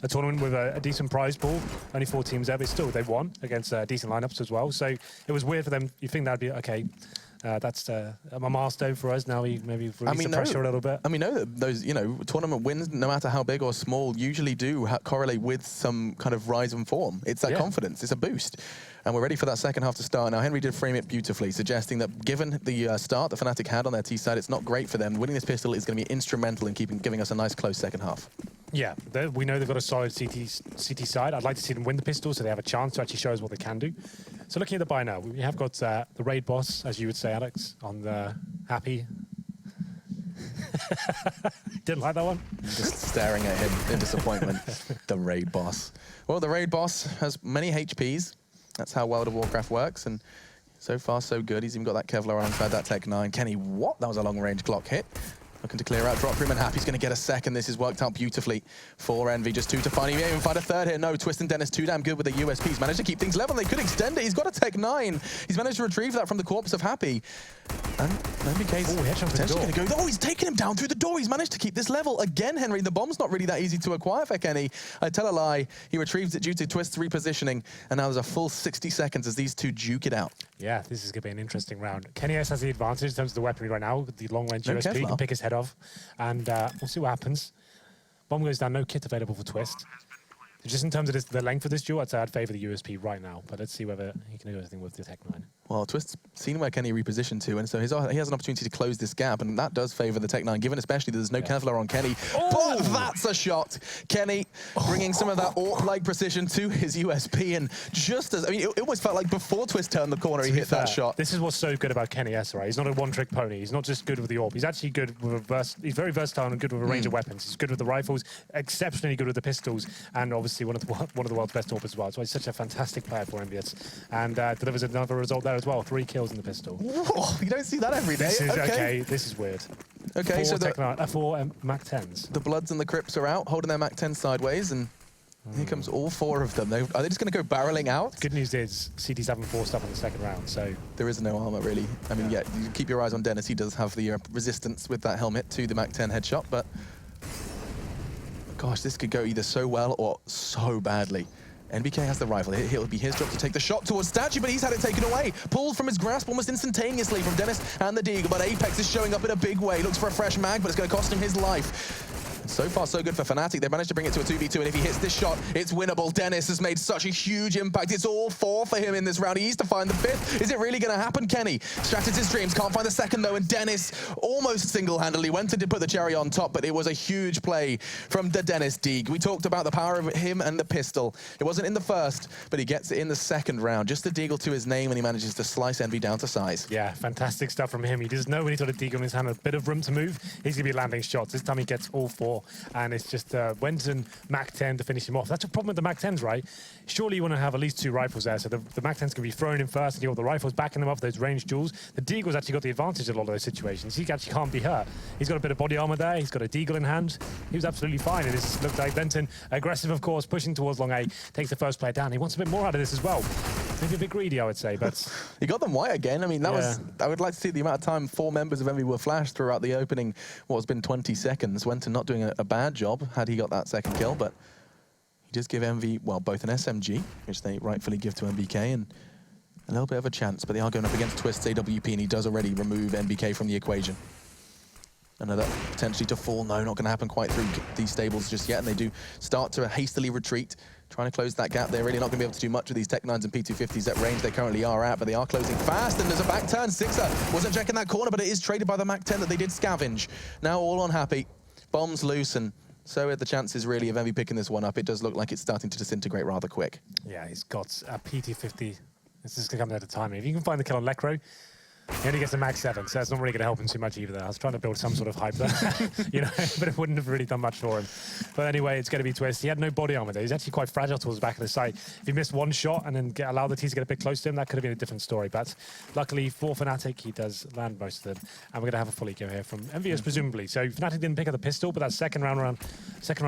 S4: tournament with a decent prize pool. Only 4 teams there, but still they won against decent lineups as well. So it was weird for them. You think that'd be okay? That's a milestone for us. Now we maybe release the pressure a little bit.
S3: And we know that those, tournament wins, no matter how big or small, usually do correlate with some kind of rise in form. It's that confidence. It's a boost. And we're ready for that second half to start. Now, Henry did frame it beautifully, suggesting that given the start that Fnatic had on their T side, it's not great for them. Winning this pistol is going to be instrumental in giving us a nice close second half.
S4: Yeah, we know they've got a solid CT side. I'd like to see them win the pistol so they have a chance to actually show us what they can do. So looking at the buy now, we have got the raid boss, as you would say, Alex, on the happy. Didn't like that one?
S3: Just staring at him in disappointment. The raid boss. Well, the raid boss has many HPs. That's how World of Warcraft works, and so far so good. He's even got that Kevlar alongside that Tech 9. Kenny, what? That was a long-range Glock hit. Looking to clear out drop room, and Happy's going to get a second. This has worked out beautifully for Envy. Just 2 to find him. He even find a third here. No, Twist and Dennis too damn good with the USPs. Managed to keep things level. They could extend it. He's got a Tech 9. He's managed to retrieve that from the corpse of Happy. And MBK's potentially going to go. Oh, he's taken him down through the door. He's managed to keep this level. Again, Henry, the bomb's not really that easy to acquire for Kenny. I tell a lie. He retrieves it due to Twist's repositioning. And now there's a full 60 seconds as these two duke it out.
S4: Yeah, this is going to be an interesting round. Kenny S has the advantage in terms of the weaponry right now. With the long-range USP, he can pick his head off. And we'll see what happens. Bomb goes down, no kit available for Twist. Just in terms of the length of this duel, I'd say I'd favour the USP right now. But let's see whether he can do anything with the Tech 9. Well,
S3: Twist's seen where Kenny repositioned to, and so he has an opportunity to close this gap, and that does favour the Tech 9, given especially that there's no Kevlar on Kenny. Oh! But that's a shot! Kenny bringing some of that Orc-like precision to his USP, and just as, I mean, it almost felt like before Twist turned the corner, he hit that shot.
S4: This is what's so good about Kenny S, right? He's not a one-trick pony. He's not just good with the AWP. He's actually good with he's very versatile and good with a range of weapons. He's good with the rifles, exceptionally good with the pistols, and obviously one of the world's best AWP as well. So he's such a fantastic player for EnVyUs, and delivers another result there as well. 3 kills in the pistol.
S3: Whoa, you don't see that every day.
S4: This is okay. This is weird.
S3: Okay, so
S4: four Mac 10s.
S3: The Bloods and the Crips are out, holding their Mac 10 sideways, and here comes all 4 of them. Are they just going to go barreling out?
S4: Good news is CT7 forced up in the second round, so
S3: there is no armor really. I mean, yeah, you keep your eyes on Dennis. He does have the resistance with that helmet to the Mac 10 headshot, but gosh, this could go either so well or so badly. NBK has the rifle. It'll be his job to take the shot towards Statue, but he's had it taken away. Pulled from his grasp almost instantaneously from Dennis and the Deagle, but Apex is showing up in a big way. Looks for a fresh mag, but it's going to cost him his life. So far, so good for Fnatic. They've managed to bring it to a 2v2, and if he hits this shot, it's winnable. Dennis has made such a huge impact. It's all 4 for him in this round. He needs to find the 5th. Is it really going to happen, Kenny? Strategies his dreams. Can't find the second, though, and Dennis almost single-handedly went to put the cherry on top, but it was a huge play from the Dennis Deagle. We talked about the power of him and the pistol. It wasn't in the first, but he gets it in the second round. Just the Deagle to his name, and he manages to slice Envy down to size.
S4: Yeah, fantastic stuff from him. He does know when he's got a Deagle in his hand, a bit of room to move. He's going to be landing shots. This time he gets all 4, and it's just Wenton Mac 10 to finish him off. That's a problem with the Mac 10s, right? Surely you want to have at least 2 rifles there, so the Mac 10s can be thrown in first, and you've got the rifles backing them up for those ranged duels. The Deagle's actually got the advantage in a lot of those situations. He actually can't be hurt. He's got a bit of body armor there. He's got a Deagle in hand. He was absolutely fine. It just looked like Wenton, aggressive, of course, pushing towards long A, takes the first player down. He wants a bit more out of this as well. Maybe a bit greedy, I would say, but
S3: he got them white again. I mean, that was. I would like to see the amount of time 4 members of Envy were flashed throughout the opening. What's been 20 seconds. Wenton not doing a bad job had he got that second kill, but he does give Envy, well, both an SMG, which they rightfully give to MBK, and a little bit of a chance, but they are going up against Twist's AWP, and he does already remove NBK from the equation. Another potentially to fall. No, not going to happen quite through these stables just yet, and they do start to hastily retreat, trying to close that gap. They're really not going to be able to do much with these Tech 9s and P250s at range they currently are at, but they are closing fast, and there's a back turn. Sixer wasn't checking that corner, but it is traded by the Mac 10 that they did scavenge. Now all unhappy. Bombs loose, and so are the chances really of Envy picking this one up. It does look like it's starting to disintegrate rather quick.
S4: Yeah, he's got a PT50. This is going to come down to timing. If you can find the kill on Lekro, he only gets a Mag 7, so that's not really going to help him too much either there. I was trying to build some sort of hype there, you know, but it wouldn't have really done much for him. But anyway, it's going to be Twist. He had no body armor there. He's actually quite fragile towards the back of the site. If he missed one shot and then allow the teams to get a bit close to him, that could have been a different story. But luckily for Fnatic, he does land most of them. And we're going to have a full eco here from EnVyUs, presumably. So Fnatic didn't pick up the pistol, but that second round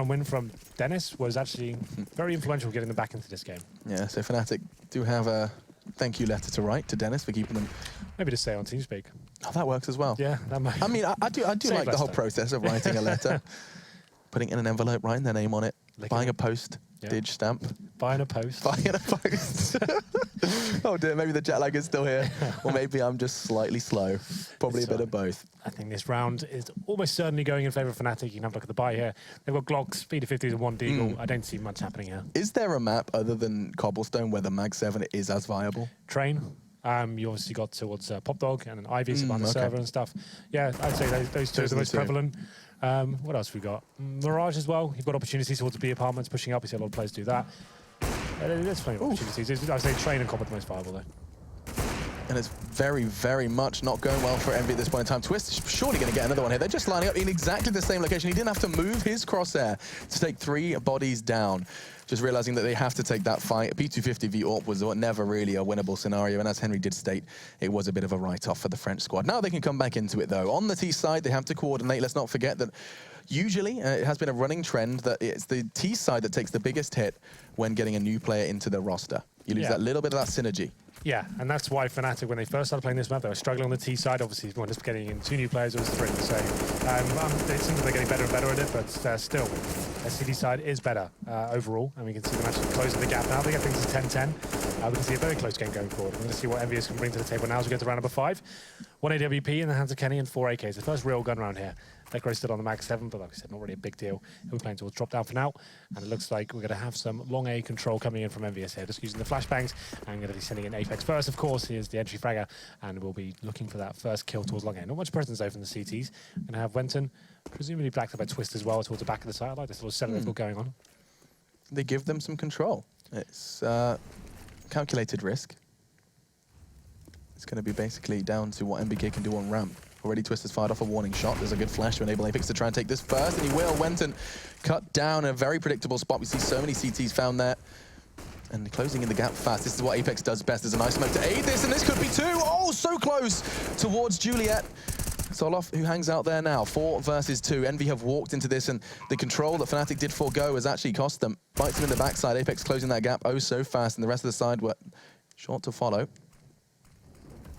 S4: win from Dennis was actually very influential getting them back into this game.
S3: Yeah, so Fnatic do have a thank you letter to write to Dennis for keeping them.
S4: Maybe to say on TeamSpeak.
S3: Oh, that works as well.
S4: Yeah, that might.
S3: I mean, I do like the whole process of writing a letter, putting it in an envelope, writing their name on it, buying a post, dig stamp.
S4: Buying a post.
S3: Buying a post. Oh dear, maybe the jet lag is still here. Or maybe I'm just slightly slow. Probably a bit of both.
S4: I think this round is almost certainly going in favour of Fnatic. You can have a look at the buy here. They've got Glocks, speed of 50s and 1 Deagle. I don't see much happening here.
S3: Is there a map other than Cobblestone where the Mag 7 is as viable?
S4: Train. You obviously got towards Pop Dog and then EnVyUs on the server and stuff. Yeah, I'd say those two are the most prevalent. What else we got? Mirage as well. You've got opportunities towards the B apartments pushing up. You see a lot of players do that. There's plenty of opportunities. I'd say Train and Comp are the most viable though.
S3: And it's very, very much not going well for EnVy at this point in time. Twist is surely going to get another one here. They're just lining up in exactly the same location. He didn't have to move his crosshair to take 3 bodies down. Just realizing that they have to take that fight. P250 v AWP was never really a winnable scenario, and as Henry did state, it was a bit of a write-off for the French squad. Now they can come back into it, though. On the T side, they have to coordinate. Let's not forget that usually it has been a running trend that it's the T side that takes the biggest hit when getting a new player into the roster. You lose that little bit of that synergy.
S4: Yeah, and that's why Fnatic, when they first started playing this map, they were struggling on the T side. Obviously, when just getting in 2 new players, it was 3. So it seems like they're getting better and better at it, but still, their CD side is better overall. And we can see them actually closing the gap now. They get things to 10-10. We can see a very close game going forward. We're going to see what EnVyUs can bring to the table now as we get to round number 5. 1 AWP in the hands of Kenny and 4 AKs. The first real gun round here. Dekro stood on the max 7, but like I said, not really a big deal. He'll be playing towards drop down for now. And it looks like we're going to have some long A control coming in from EnVyUs here, just using the flashbangs. I'm going to be sending in Apex first, of course. Here's the entry fragger, and we'll be looking for that first kill towards long A. Not much presence though from the CTs. Going to have Wenton, presumably blacked up by Twist as well, towards the back of the side. I like this little setup going on.
S3: They give them some control. It's calculated risk. It's going to be basically down to what MBK can do on ramp. Already Twist has fired off a warning shot. There's a good flash to enable Apex to try and take this first, and he will. Wenton cut down a very predictable spot. We see so many CTs found there. And closing in the gap fast. This is what Apex does best. There's a nice smoke to aid this, and this could be 2. Oh, so close towards Juliet. Soloff, who hangs out there now. 4 versus 2. EnVy have walked into this, and the control that Fnatic did forego has actually cost them. Bites him in the backside. Apex closing that gap oh so fast, and the rest of the side were short to follow.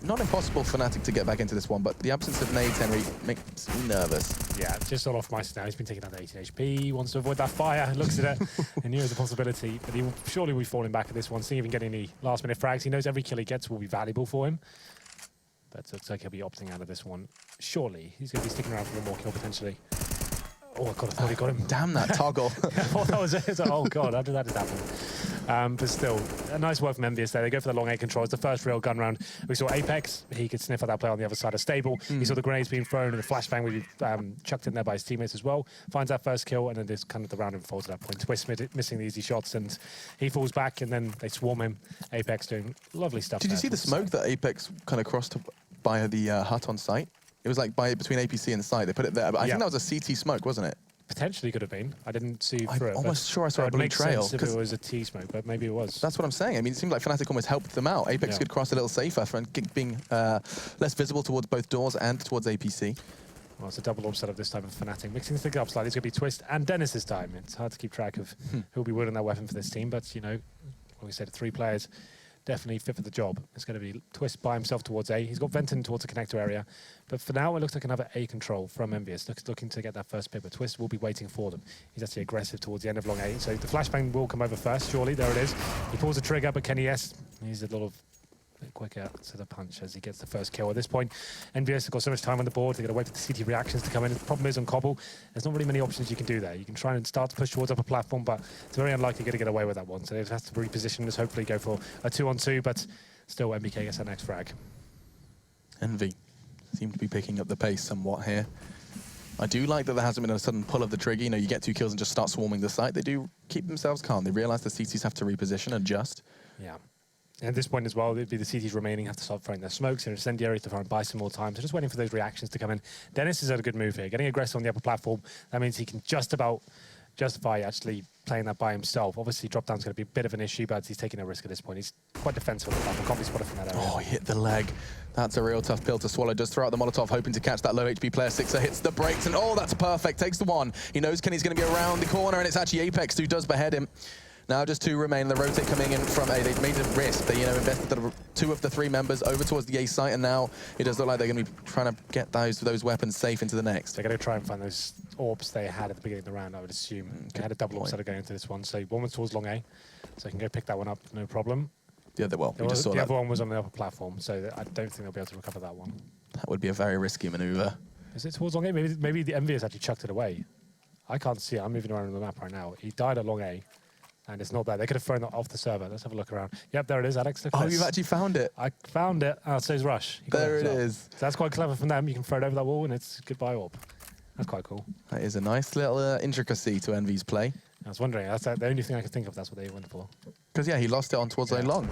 S3: Not impossible for Fnatic to get back into this one, but the absence of nades, Henry, makes me nervous. Yeah,
S4: just all off Meister now. He's been taking out 18 HP. He wants to avoid that fire. Looks at it and knew it was a possibility, but he will surely be falling back at this one, seeing if he can get any last-minute frags. He knows every kill he gets will be valuable for him, but it looks like he'll be opting out of this one. Surely he's going to be sticking around for one more kill potentially. Oh, God, I thought he got him.
S3: Damn that toggle.
S4: I thought that was it. Oh, God, how did that just happen? But still, a nice work from EnVyUs there. They go for the long A control. It's the first real gun round. We saw Apex. He could sniff at that play on the other side of Cbble. He saw the grenades being thrown and the flashbang would be chucked in there by his teammates as well. Finds that first kill, and then there's kind of the round unfolds at that point. Twist missing the easy shots, and he falls back, and then they swarm him. Apex doing lovely stuff.
S3: Did you see the smoke that Apex kind of crossed by the hut on site? It was like between APC and site. They put it there, but I think that was a CT smoke, wasn't it?
S4: Potentially could have been. I didn't see through it.
S3: I'm almost sure I saw a blue trail.
S4: If it was a T smoke, but maybe it was.
S3: That's what I'm saying. I mean, it seemed like Fnatic almost helped them out. Apex could cross a little safer for being less visible towards both doors and towards APC.
S4: Well, it's a double orb setup this time of Fnatic. Mixing things up slightly. It's going to be Twist and Dennis this time. It's hard to keep track of who'll be wielding that weapon for this team, but, you know, like we said, 3 players definitely fit for the job. It's going to be Twist by himself towards A. He's got Venton towards the connector area. But for now, it looks like another A control from EnVyUs. Looking to get that first pick, but Twist will be waiting for them. He's actually aggressive towards the end of long A. So the flashbang will come over first, surely. There it is. He pulls the trigger, but Kenny S, he's a little bit quicker to the punch as he gets the first kill. At this point, EnVyUs have got so much time on the board. They've got to wait for the CT reactions to come in. The problem is on Cbble, there's not really many options you can do there. You can try and start to push towards upper platform, but it's very unlikely you're going to get away with that one. So they have to reposition this, hopefully go for a 2-on-2, but still MBK gets that next frag.
S3: EnVy seem to be picking up the pace somewhat here. I do like that there hasn't been a sudden pull of the trigger. You know, you get 2 kills and just start swarming the site. They do keep themselves calm. They realize the CTs have to reposition, adjust.
S4: Yeah. And at this point as well, it'd be the CTs remaining have to start throwing their smokes and incendiaries to try and buy some more time. So just waiting for those reactions to come in. Dennis is at a good move here. Getting aggressive on the upper platform. That means he can just about justify actually playing that by himself. Obviously, drop down's going to be a bit of an issue, but he's taking a risk at this point. He's quite defensive on the platform. Can't be spotted from that area.
S3: Oh, he hit the leg. That's a real tough pill to swallow. Just throw out the Molotov, hoping to catch that low HP player. Sixer hits the brakes, and oh, that's perfect. Takes the 1. He knows Kenny's going to be around the corner, and it's actually Apex who does behead him. Now just 2 remain. The rotate coming in from A. They've made a risk. They, invested 2 of the 3 members over towards the A site, and now it does look like they're going to be trying to get those weapons safe into the next.
S4: They're going to try and find those orbs they had at the beginning of the round, I would assume. They had a double orb setup going into this one, so one was towards long A, so they can go pick that one up, no problem.
S3: The other, we just saw
S4: the other one was on the upper platform, so I don't think they'll be able to recover that one.
S3: That would be a very risky maneuver.
S4: Is it towards long A? Maybe the EnVyUs actually chucked it away. I can't see it. I'm moving around on the map right now. He died at long A. And it's not there. They could have thrown that off the server. Let's have a look around. Yep, there it is, Alex. Look at
S3: Oh,
S4: this.
S3: you've actually found it.
S4: I found it. So is Rush.
S3: There it is.
S4: So that's quite clever from them. You can throw it over that wall and it's goodbye orb. That's quite cool.
S3: That is a nice little intricacy to Envy's play.
S4: I was wondering, that's the only thing I could think of, that's what they went for.
S3: Because, yeah, he lost it on towards lane long.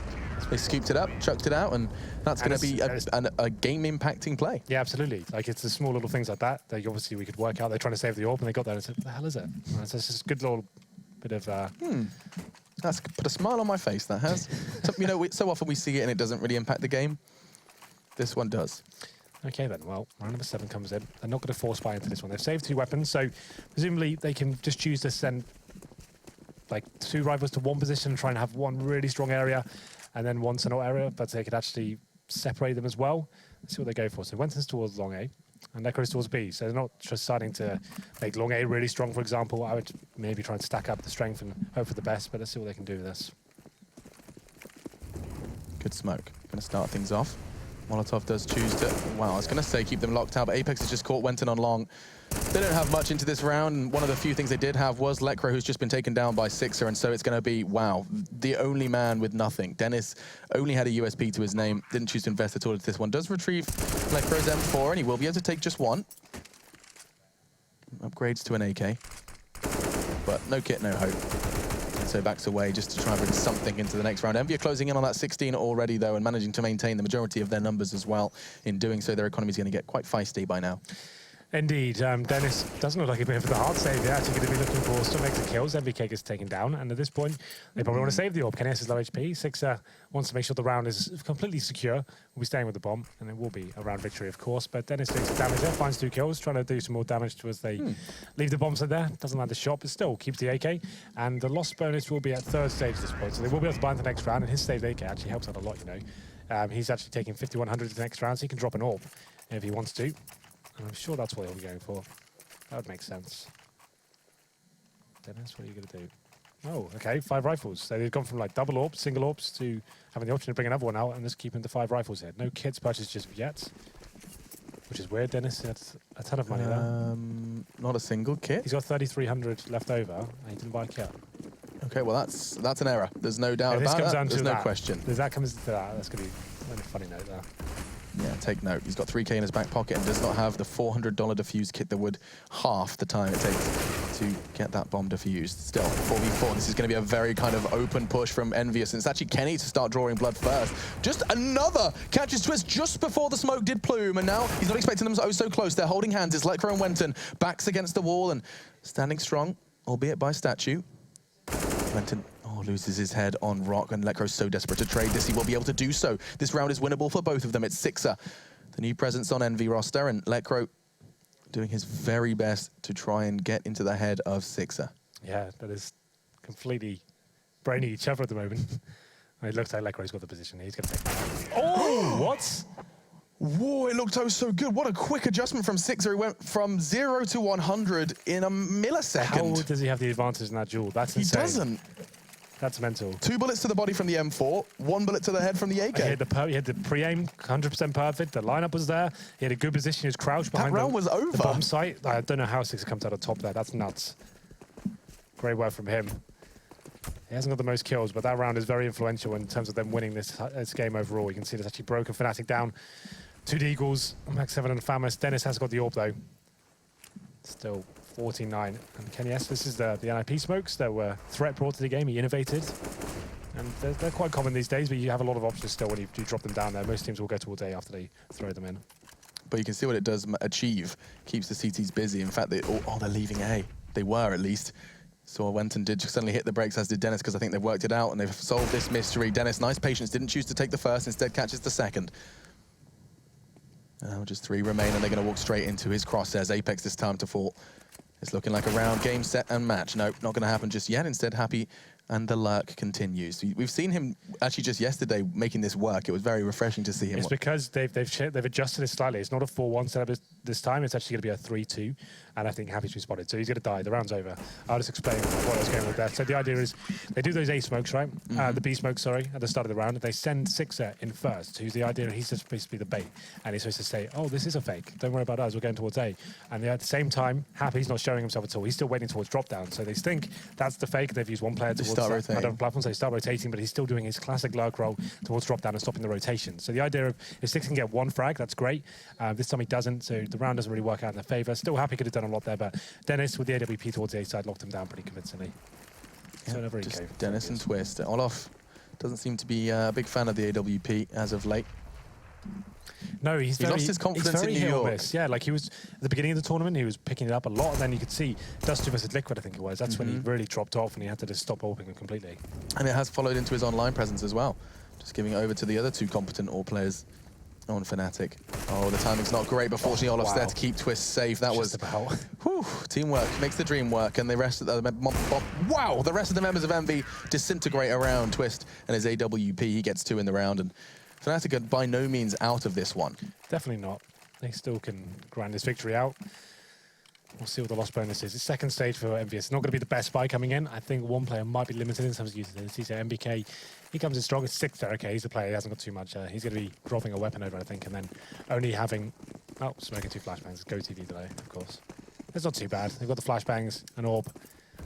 S3: They scooped it up, chucked it out, and that's going to be a game-impacting play.
S4: Yeah, absolutely. Like, it's the small little things like that that obviously we could work out. They're trying to save the orb, and they got there and said, what the hell is it? And it's just a good little bit of...
S3: That's put a smile on my face, that has. So, you know, so often we see it and it doesn't really impact the game. This one does.
S4: Okay then, well, round number 7 comes in. They're not going to force fire into this one. They've saved 2 weapons, so presumably they can just choose to send like 2 rivals to one position and try and have one really strong area and then one tunnel area, but they could actually separate them as well. Let's see what they go for. So Wenton's towards long A and Necro's towards B. So they're not just starting to make long A really strong, for example. I would maybe try and stack up the strength and hope for the best, but let's see what they can do with this.
S3: Good smoke. Going to start things off. Molotov does choose to, wow, I was going to say keep them locked out, but Apex has just caught Wenton on long. They don't have much into this round, and one of the few things they did have was Lekro, who's just been taken down by Sixer, and so it's going to be, wow, the only man with nothing. Dennis only had a USP to his name, didn't choose to invest at all into this one. Does retrieve Lekro's M4, and he will be able to take just one. Upgrades to an AK, but no kit, no hope. So backs away just to try and bring something into the next round. EnVy are closing in on that 16 already, though, and managing to maintain the majority of their numbers as well. In doing so, their economy is going to get quite feisty by now.
S4: Indeed, Dennis doesn't look like a bit of the hard save. They're actually going to be looking for some extra kills. EnVy gets taken down, and at this point, they probably want to save the orb. KNS is low HP. Sixer wants to make sure the round is completely secure. We'll be staying with the bomb, and it will be a round victory, of course. But Dennis doing some damage there, finds 2 kills, trying to do some more damage to as they leave the bombs in there. Doesn't land the shot, but still keeps the AK. And the loss bonus will be at 3rd stage at this point, so they will be able to bind the next round. And his saved AK actually helps out a lot, you know. He's actually taking 5100 to the next round, so he can drop an orb if he wants to. And I'm sure that's what he'll be going for. That would make sense. Dennis, what are you going to do? Oh, okay, 5 rifles. So they've gone from like double orbs, single orbs, to having the option to bring another one out and just keeping the 5 rifles here. No kits purchased just yet, which is weird. Dennis had a ton of money there.
S3: Not a single kit.
S4: He's got 3,300 left over, and he didn't buy a kit.
S3: Okay, well, that's an error. There's no doubt about that. There's no question.
S4: If that comes to that, that's going to be a funny note there.
S3: Yeah, take note. He's got 3K in his back pocket and does not have the $400 defuse kit that would half the time it takes to get that bomb defused. Still, 4v4. This is going to be a very kind of open push from EnVyUs, and it's actually Kenny to start drawing blood first. Just another catches twist just before the smoke did plume, and now he's not expecting them so close. They're holding hands. It's Lekro and Wenton backs against the wall and standing strong, albeit by statue. Wenton loses his head on Rock, and Lekro's so desperate to trade this, he will be able to do so. This round is winnable for both of them. It's Sixer, the new presence on EnVy roster, and Lekro doing his very best to try and get into the head of Sixer.
S4: Yeah, that is completely braining each other at the moment. It looks like Lekro's got the position. He's going to take that. Oh, what?
S3: Whoa, it looked so good. What a quick adjustment from Sixer. He went from 0 to 100 in a millisecond.
S4: How does he have the advantage in that duel? That's insane.
S3: He doesn't.
S4: That's mental.
S3: 2 bullets to the body from the M4, 1 bullet to the head from the AK.
S4: He had the pre-aim 100% perfect. The lineup was there. He had a good position. He was crouched behind the bomb site. I don't know how Sixer comes out on top there. That's nuts. Great work from him. He hasn't got the most kills, but that round is very influential in terms of them winning this game overall. You can see there's actually broken Fnatic down. 2 Deagles, Max 7 and Famous. Dennis has got the orb though. Still 49. And KNS, this is the NIP smokes. They were threat brought to the game. He innovated. And they're quite common these days, but you have a lot of options still when you do drop them down there. Most teams will go towards A after they throw them in.
S3: But you can see what it does achieve. Keeps the CTs busy. In fact, they're leaving A. They were, at least. So Wenton did just suddenly hit the brakes, as did Dennis, because I think they've worked it out and they've solved this mystery. Dennis, nice patience, didn't choose to take the first, instead catches the second. Now just 3 remain, and they're going to walk straight into his crosshairs. Apex this time to fall. It's looking like a round, game, set, and match. Nope, not going to happen just yet. Instead, Happy and the lurk continues. We've seen him actually just yesterday making this work. It was very refreshing to see him.
S4: It's because they've adjusted it slightly. It's not a 4-1 setup this time. It's actually going to be a 3-2, and I think Happy's been spotted. So he's going to die. The round's over. I'll just explain what I was going with that. So the idea is they do those A smokes, right? The B smokes, sorry, at the start of the round. They send Sixer in first, who's the idea. He's just supposed to be the bait, and he's supposed to say, "Oh, this is a fake. Don't worry about us. We're going towards A." And at the same time, Happy's not showing himself at all. He's still waiting towards drop down. So they think that's the fake. They've used one player towards
S3: start rotating.
S4: Other platforms, they start rotating, but he's still doing his classic lurk roll towards drop down and stopping the rotation. So the idea of if Six can get one frag, that's great. This time he doesn't, so the round doesn't really work out in their favor. Still happy could have done a lot there, but Dennis with the AWP towards the A side locked him down pretty convincingly.
S3: Yeah,
S4: So never
S3: just
S4: came.
S3: Dennis and Twist. Olaf doesn't seem to be a big fan of the AWP as of late.
S4: No,
S3: He lost his confidence in New York.
S4: Yeah, like he was at the beginning of the tournament, he was picking it up a lot, and then you could see Dust 2 versus Liquid, I think it was. That's when he really dropped off, and he had to just stop opening completely.
S3: And it has followed into his online presence as well. Just giving it over to the other two competent AWP players on Fnatic. Oh, the timing's not great, but fortunately Olaf's there to keep Twist safe. That was whew, teamwork makes the dream work, and the rest of the the rest of the members of EnVy disintegrate around Twist and his AWP. He gets 2 in the round, and Fnatic are by no means out of this one.
S4: Definitely not. They still can grind this victory out. We'll see what the loss bonus is. The second stage for EnVy. It's not going to be the best buy coming in. I think one player might be limited in terms of utility. So MBK, he comes in strong. It's 6th there. Okay, he's the player. He hasn't got too much. He's going to be dropping a weapon over, I think, and then only having... Oh, smoking 2 flashbangs. Go TV delay, of course. It's not too bad. They've got the flashbangs, an AWP,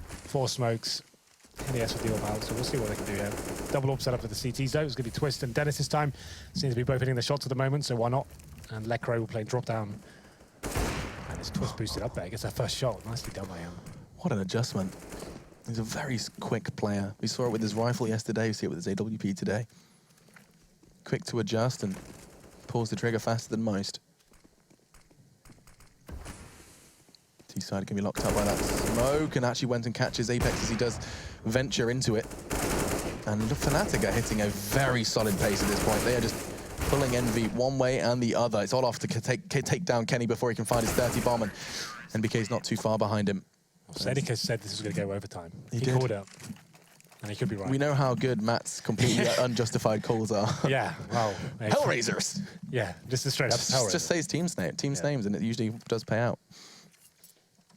S4: 4 smokes. NES with the AWP out, so we'll see what they can do here. Double AWP set up for the CT zone. It's going to be Twist and Dennis this time. Seems to be both hitting the shots at the moment, so why not? And Lekro will play drop down. And his Twist boosted up there. He gets that first shot. Nicely done by him.
S3: What an adjustment. He's a very quick player. We saw it with his rifle yesterday. We see it with his AWP today. Quick to adjust and pulls the trigger faster than most. T-side can be locked up by that smoke, and actually went and catches Apex as he does venture into it. And Fnatic are hitting a very solid pace at this point. They are just pulling EnVy one way and the other. It's Olaf to take down Kenny before he can find his 30 bomb, and NBK's not too far behind him.
S4: Cbble said this was going to go overtime. He called it, and he could be right.
S3: We know how good Matt's completely unjustified calls are.
S4: Yeah, wow.
S3: Hellraisers!
S4: Yeah, just a straight up Hellraiser.
S3: Just say his team's names, and it usually does pay out.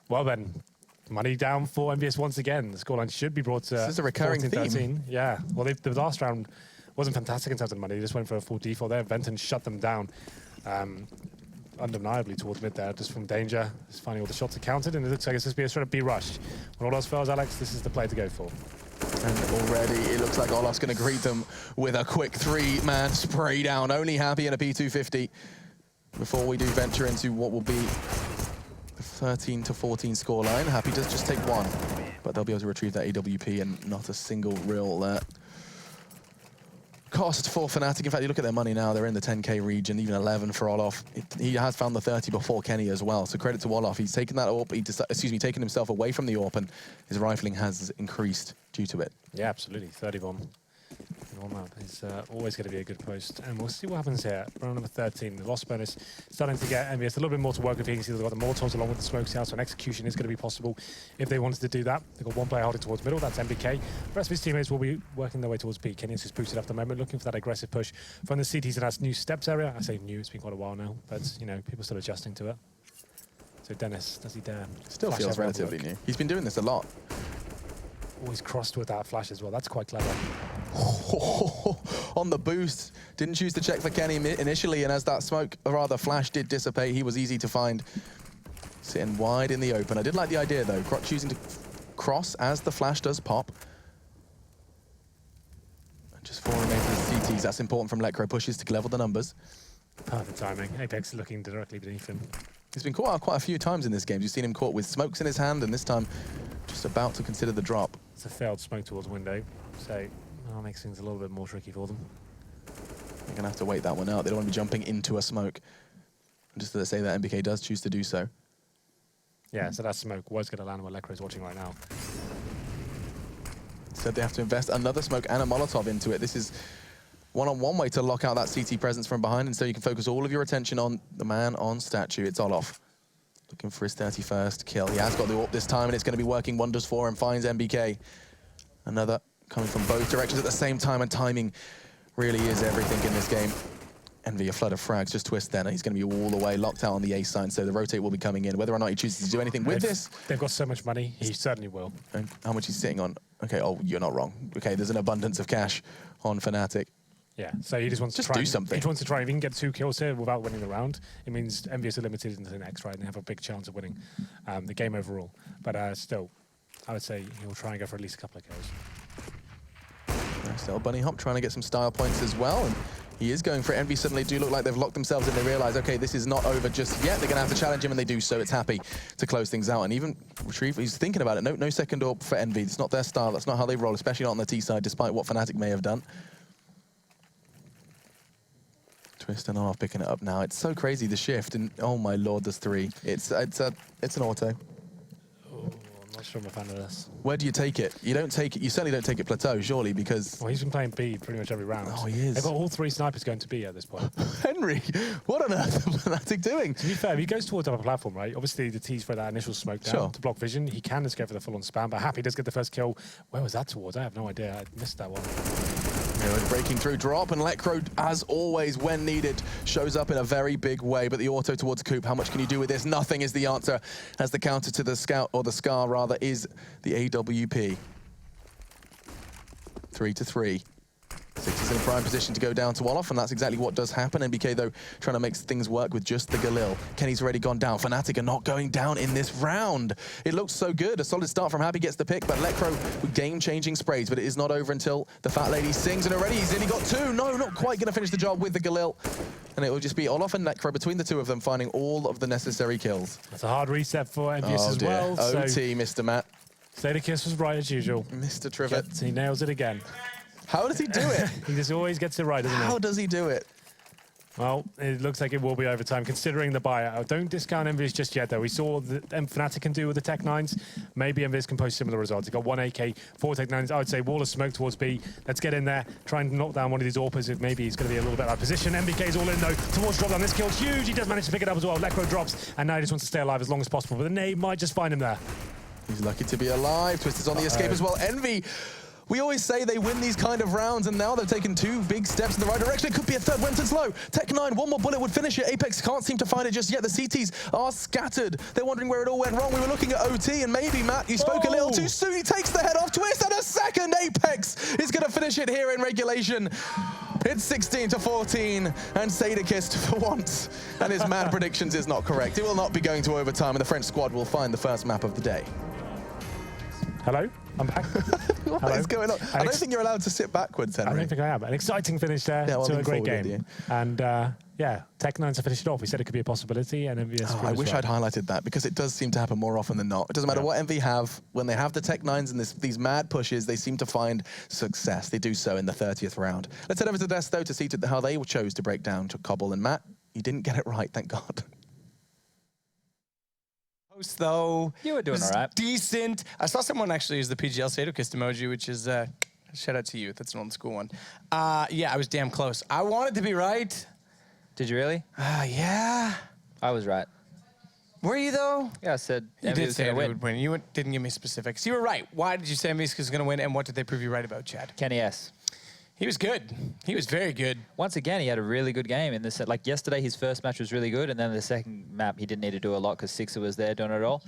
S4: Well then, money down for EnVyUs once again. The scoreline should be brought to
S3: This is a recurring
S4: 14-13.
S3: theme.
S4: Yeah, well the last round wasn't fantastic in terms of money. They just went for a full default there. Venton shut them down undeniably towards mid there, just from danger. Just finding all the shots are counted, and it looks like it's just be a straight up B rush. When all else fails, Alex, this is the play to go for.
S3: And already it looks like Olaf's going to greet them with a quick 3-man spray down. Only happy in a P250 before we do venture into what will be 13 to 14 scoreline. Happy does just take 1, but they'll be able to retrieve that AWP and not a single real cost for Fnatic. In fact, you look at their money now, they're in the 10K region, even 11 for Olaf. He has found the 30 before Kenny as well, so credit to Olaf. He's taken that AWP, taken himself away from the AWP, and his rifling has increased due to it.
S4: Yeah, absolutely. 30 bomb. Map is always going to be a good post, and we'll see what happens here. Round number 13, the loss bonus starting to get EnVyUs a little bit more to work with. You can see they've got the Molotovs along with the smokes here, so an execution is going to be possible if they wanted to do that. They've got one player holding towards middle, that's MBK. The rest of his teammates will be working their way towards B. Kenny's just boosted up the moment, looking for that aggressive push from the CTs and that's new steps area. I say new, it's been quite a while now, but you know, people still adjusting to it. So Dennis, does he dare?
S3: Still feels relatively new. He's been doing this a lot.
S4: Always crossed with that flash as well. That's quite clever.
S3: On the boost, didn't choose to check for Kenny initially, and as that smoke, or rather flash, did dissipate, he was easy to find, sitting wide in the open. I did like the idea though, choosing to cross as the flash does pop. And just 4 remain for the CTs. That's important from Lekro. Pushes to level the numbers.
S4: Perfect timing. Apex looking directly beneath him.
S3: He's been caught out quite a few times in this game. You've seen him caught with smokes in his hand, and this time just about to consider the drop.
S4: It's a failed smoke towards window, so that makes things a little bit more tricky for them.
S3: They're going to have to wait that one out. They don't want to be jumping into a smoke. And just to say that MBK does choose to do so.
S4: Yeah, so that smoke was going to land where Lekro is watching right now.
S3: So they have to invest another smoke and a Molotov into it. This is one-on-one way to lock out that CT presence from behind, and so you can focus all of your attention on the man on statue. It's Olaf. Looking for his 31st kill. He has got the AWP this time, and it's going to be working wonders for him. Finds MBK. Another coming from both directions at the same time, and timing really is everything in this game. EnVy, a flood of frags, just Twist then. He's going to be all the way locked out on the A sign, so the rotate will be coming in. Whether or not he chooses to do anything with this...
S4: They've got so much money, he certainly will.
S3: And how much he's sitting on? Okay, oh, you're not wrong. Okay, there's an abundance of cash on Fnatic.
S4: Yeah, so he just wants to try
S3: do something.
S4: He just wants to try. If he can get 2 kills here without winning the round, it means EnVyUs are limited into the next, right? And they have a big chance of winning the game overall. But still, I would say he'll try and go for at least a couple of kills.
S3: Still bunny hop trying to get some style points as well. And he is going for it. Envy suddenly do look like they've locked themselves in. They realize, okay, this is not over just yet. They're going to have to challenge him, and they do so. It's Happy to close things out. And even Retrieve, he's thinking about it. No second AWP for Envy. It's not their style. That's not how they roll, especially not on the T side, despite what Fnatic may have done. Twist and off, picking it up now. It's so crazy, the shift. And oh my lord, there's 3. It's an auto.
S4: I'm not sure I'm a fan of this.
S3: Where do you take it? You don't take it. You certainly don't take it plateau, surely, because
S4: Well, he's been playing B pretty much every round.
S3: Oh, he is.
S4: They've got all 3 snipers going to B at this point.
S3: Henry, what on earth is Fnatic doing?
S4: To be fair, if he goes towards other platform, right? Obviously, the T's for that initial smoke down
S3: Sure.
S4: to block vision. He can just go for the full-on spam, but Happy does get the first kill. Where was that towards? I have no idea. I missed that one.
S3: Breaking through drop, and Lekro, as always, when needed, shows up in a very big way. But the auto towards Coop, how much can you do with this? Nothing is the answer, as the counter to the Scout, or the Scar rather, is the AWP. 3-3. Six is in a prime position to go down to Wolof, and that's exactly what does happen. NBK, though, trying to make things work with just the Galil. Kenny's already gone down. Fnatic are not going down in this round. It looks so good. A solid start from Happy gets the pick, but Lekro with game-changing sprays, but it is not over until the Fat Lady sings, and already he's nearly got 2. No, not quite going to finish the job with the Galil. And it will just be Olof and Lekro between the two of them, finding all of the necessary kills.
S4: That's a hard reset for EnVyUs as well.
S3: OT, Mr. Matt.
S4: Sadakis was right as usual.
S3: Mr. Trivet.
S4: He nails it again.
S3: How does he do it?
S4: He just always gets it right, doesn't he?
S3: How does he do it?
S4: Well, it looks like it will be overtime, considering the buyout. Don't discount EnVyUs just yet, though. We saw what Fnatic can do with the Tech 9s. Maybe EnVyUs can post similar results. He got 1 AK, 4 Tech 9s. I would say wall of smoke towards B. Let's get in there, try and knock down one of these AWPers. If maybe he's going to be a little bit out of position. MBK's all in, though, towards drop down. This kill's huge. He does manage to pick it up as well. Lekro drops, and now he just wants to stay alive as long as possible. But the nade might just find him there.
S3: He's lucky to be alive. Twist is on the escape as well. Envy. We always say they win these kind of rounds, and now they've taken 2 big steps in the right direction. It could be a third. Wenton's low. Tech 9, one more bullet would finish it. Apex can't seem to find it just yet. The CTs are scattered. They're wondering where it all went wrong. We were looking at OT, and maybe, Matt, you spoke a little too soon. He takes the head off. Twist, and a second. Apex is going to finish it here in regulation. It's 16-14, and Sadakist for once. And his mad predictions is not correct. It will not be going to overtime, and the French squad will find the first map of the day.
S4: Hello? I'm back.
S3: What is going on? I don't think you're allowed to sit backwards, Henry.
S4: I don't think I am. An exciting finish there to a great game. And yeah, Tech 9 to finish it off. We said it could be a possibility, and EnVyUs.
S3: I wish I'd highlighted that, because it does seem to happen more often than not. It doesn't matter what Envy have. When they have the Tech 9s and these mad pushes, they seem to find success. They do so in the 30th round. Let's head over to the desk, though, to see how they chose to break down to Cbble. And Matt, you didn't get it right, thank God.
S1: Though
S2: You were doing all right.
S1: Decent. I saw someone actually use the PGL Sadokist emoji, which is shout out to you. That's an old school one. Yeah, I was damn close. I wanted to be right.
S2: Did you really?
S1: Yeah.
S2: I was right.
S1: Were you though?
S2: Yeah, I said
S1: You
S2: EnVyUs
S1: did
S2: was
S1: say
S2: going to
S1: Envy
S2: win.
S1: would win. You didn't give me specifics. You were right. Why did you say Envy is going to win, and what did they prove you right about, Chad?
S2: Kenny S.
S1: He was good. He was very good.
S2: Once again, he had a really good game in this. Like yesterday, his first match was really good, and then the second map, he didn't need to do a lot because Sixer was there doing it all.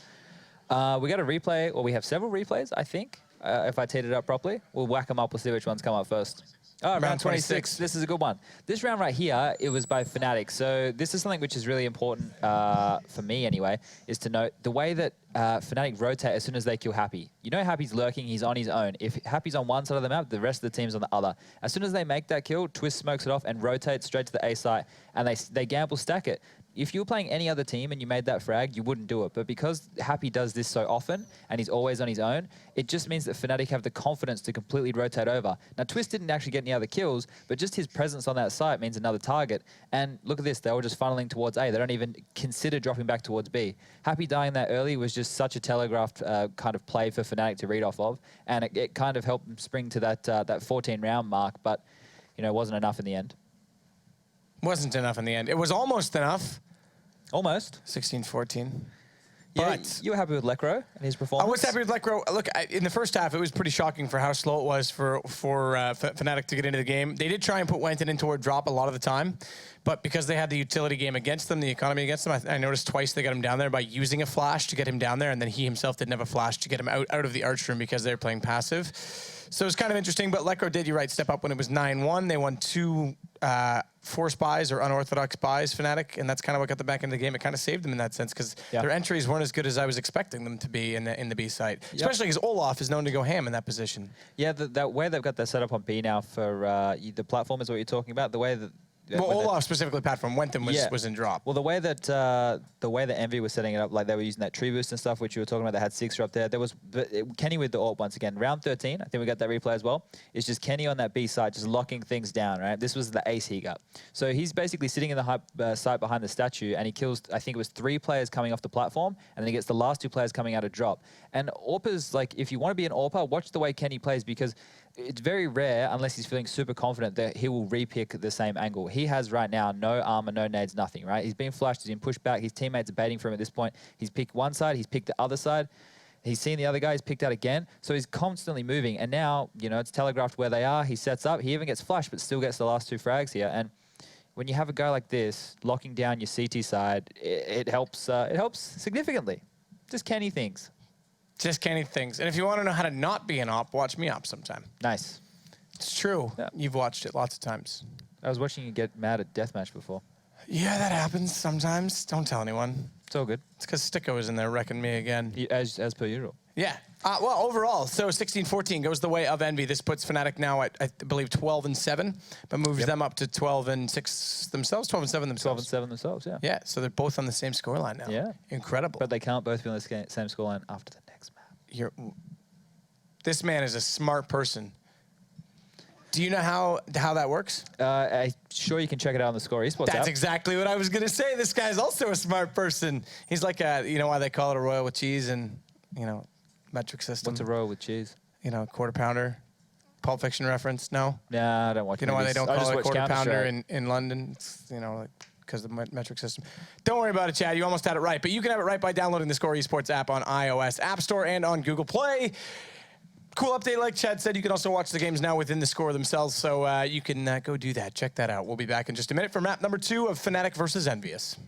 S2: We got a replay, or we have several replays, I think, if I teed it up properly. We'll whack them up. We'll see which ones come up first. Oh, round 26. This is a good one. This round right here, it was by Fnatic. So this is something which is really important for me anyway, is to note the way that Fnatic rotate as soon as they kill Happy. You know Happy's lurking, he's on his own. If Happy's on one side of the map, the rest of the team's on the other. As soon as they make that kill, Twist smokes it off and rotates straight to the A site, and they gamble stack it. If you were playing any other team and you made that frag, you wouldn't do it. But because Happy does this so often and he's always on his own, it just means that Fnatic have the confidence to completely rotate over. Now, Twist didn't actually get any other kills, but just his presence on that site means another target. And look at this, they were just funneling towards A. They don't even consider dropping back towards B. Happy dying that early was just such a telegraphed kind of play for Fnatic to read off of. And it kind of helped them spring to that 14-round mark, but you know, it wasn't enough in the end.
S1: Wasn't enough in the end. It was almost enough.
S2: Almost.
S1: 16-14.
S2: Yeah,
S1: But
S2: you were happy with Lekro and his performance?
S1: I was happy with Lekro. Look, in the first half, it was pretty shocking for how slow it was for Fnatic to get into the game. They did try and put Wenton in toward drop a lot of the time, but because they had the utility game against them, the economy against them, I noticed twice they got him down there by using a flash to get him down there, and then he himself didn't have a flash to get him out of the arch room because they were playing passive. So it's kind of interesting, but Lecro did, you're right, step up when it was 9-1. They won 2 forced buys or unorthodox buys, Fnatic, and that's kind of what got them back into the game. It kind of saved them in that sense because their entries weren't as good as I was expecting them to be in the B site, especially because Olaf is known to go ham in that position.
S2: Yeah, that way they've got that set up on B now for the platform is what you're talking about. The way that
S1: well, Olaf specifically, platform Wentham was in drop.
S2: Well, the way that Envy was setting it up, like they were using that tree boost and stuff, which you were talking about, they had 6 up there. There was Kenny with the ult once again. Round 13, I think we got that replay as well. It's just Kenny on that B side, just locking things down, right? This was the ace he got. So he's basically sitting in the site behind the statue, and he kills, I think it was 3 players coming off the platform, and then he gets the last 2 players coming out of drop. And AWPers, like, if you want to be an AWPer, watch the way Kenny plays, because it's very rare, unless he's feeling super confident, that he will repick the same angle. He has right now no armor, no nades, nothing, right? He's been flashed, he's been pushed back, his teammates are baiting for him at this point. He's picked one side, he's picked the other side. He's seen the other guy, he's picked out again. So he's constantly moving. And now, you know, it's telegraphed where they are. He sets up, he even gets flashed, but still gets the last 2 frags here. And when you have a guy like this, locking down your CT side, it helps significantly. Just Kenny things.
S1: Just Kenny things. And if you want to know how to not be an op, watch me op sometime.
S2: Nice.
S1: It's true.
S2: Yeah.
S1: You've watched it lots of times.
S2: I was watching you get mad at deathmatch before.
S1: Yeah, that happens sometimes. Don't tell anyone.
S2: It's all good.
S1: It's because Sticko is in there wrecking me again.
S2: As per usual.
S1: Yeah. Well, overall, so 16-14 goes the way of Envy. This puts Fnatic now at, I believe, 12-7, but moves them up to 12-6 themselves, 12-7 themselves.
S2: 12-7 themselves, yeah.
S1: Yeah, so they're both on the same scoreline now.
S2: Yeah.
S1: Incredible.
S2: But they can't both be on the same scoreline after the next map.
S1: This man is a smart person. Do you know how that works?
S2: I'm sure you can check it out on the Score Esports app.
S1: That's exactly what I was going to say. This guy's also a smart person. He's like you know why they call it a royal with cheese and, you know, metric system?
S2: What's a roll with cheese?
S1: You know, quarter pounder. Pulp Fiction reference? No?
S2: Nah, I don't watch
S1: You know why they don't call it a quarter pounder
S2: in
S1: in London? It's, you know, like, because of the metric system. Don't worry about it, Chad. You almost had it right. But you can have it right by downloading the Score Esports app on iOS App Store and on Google Play. Cool update, like Chad said. You can also watch the games now within the Score themselves, so you can go do that. Check that out. We'll be back in just a minute for map number 2 of Fnatic versus EnVyUs.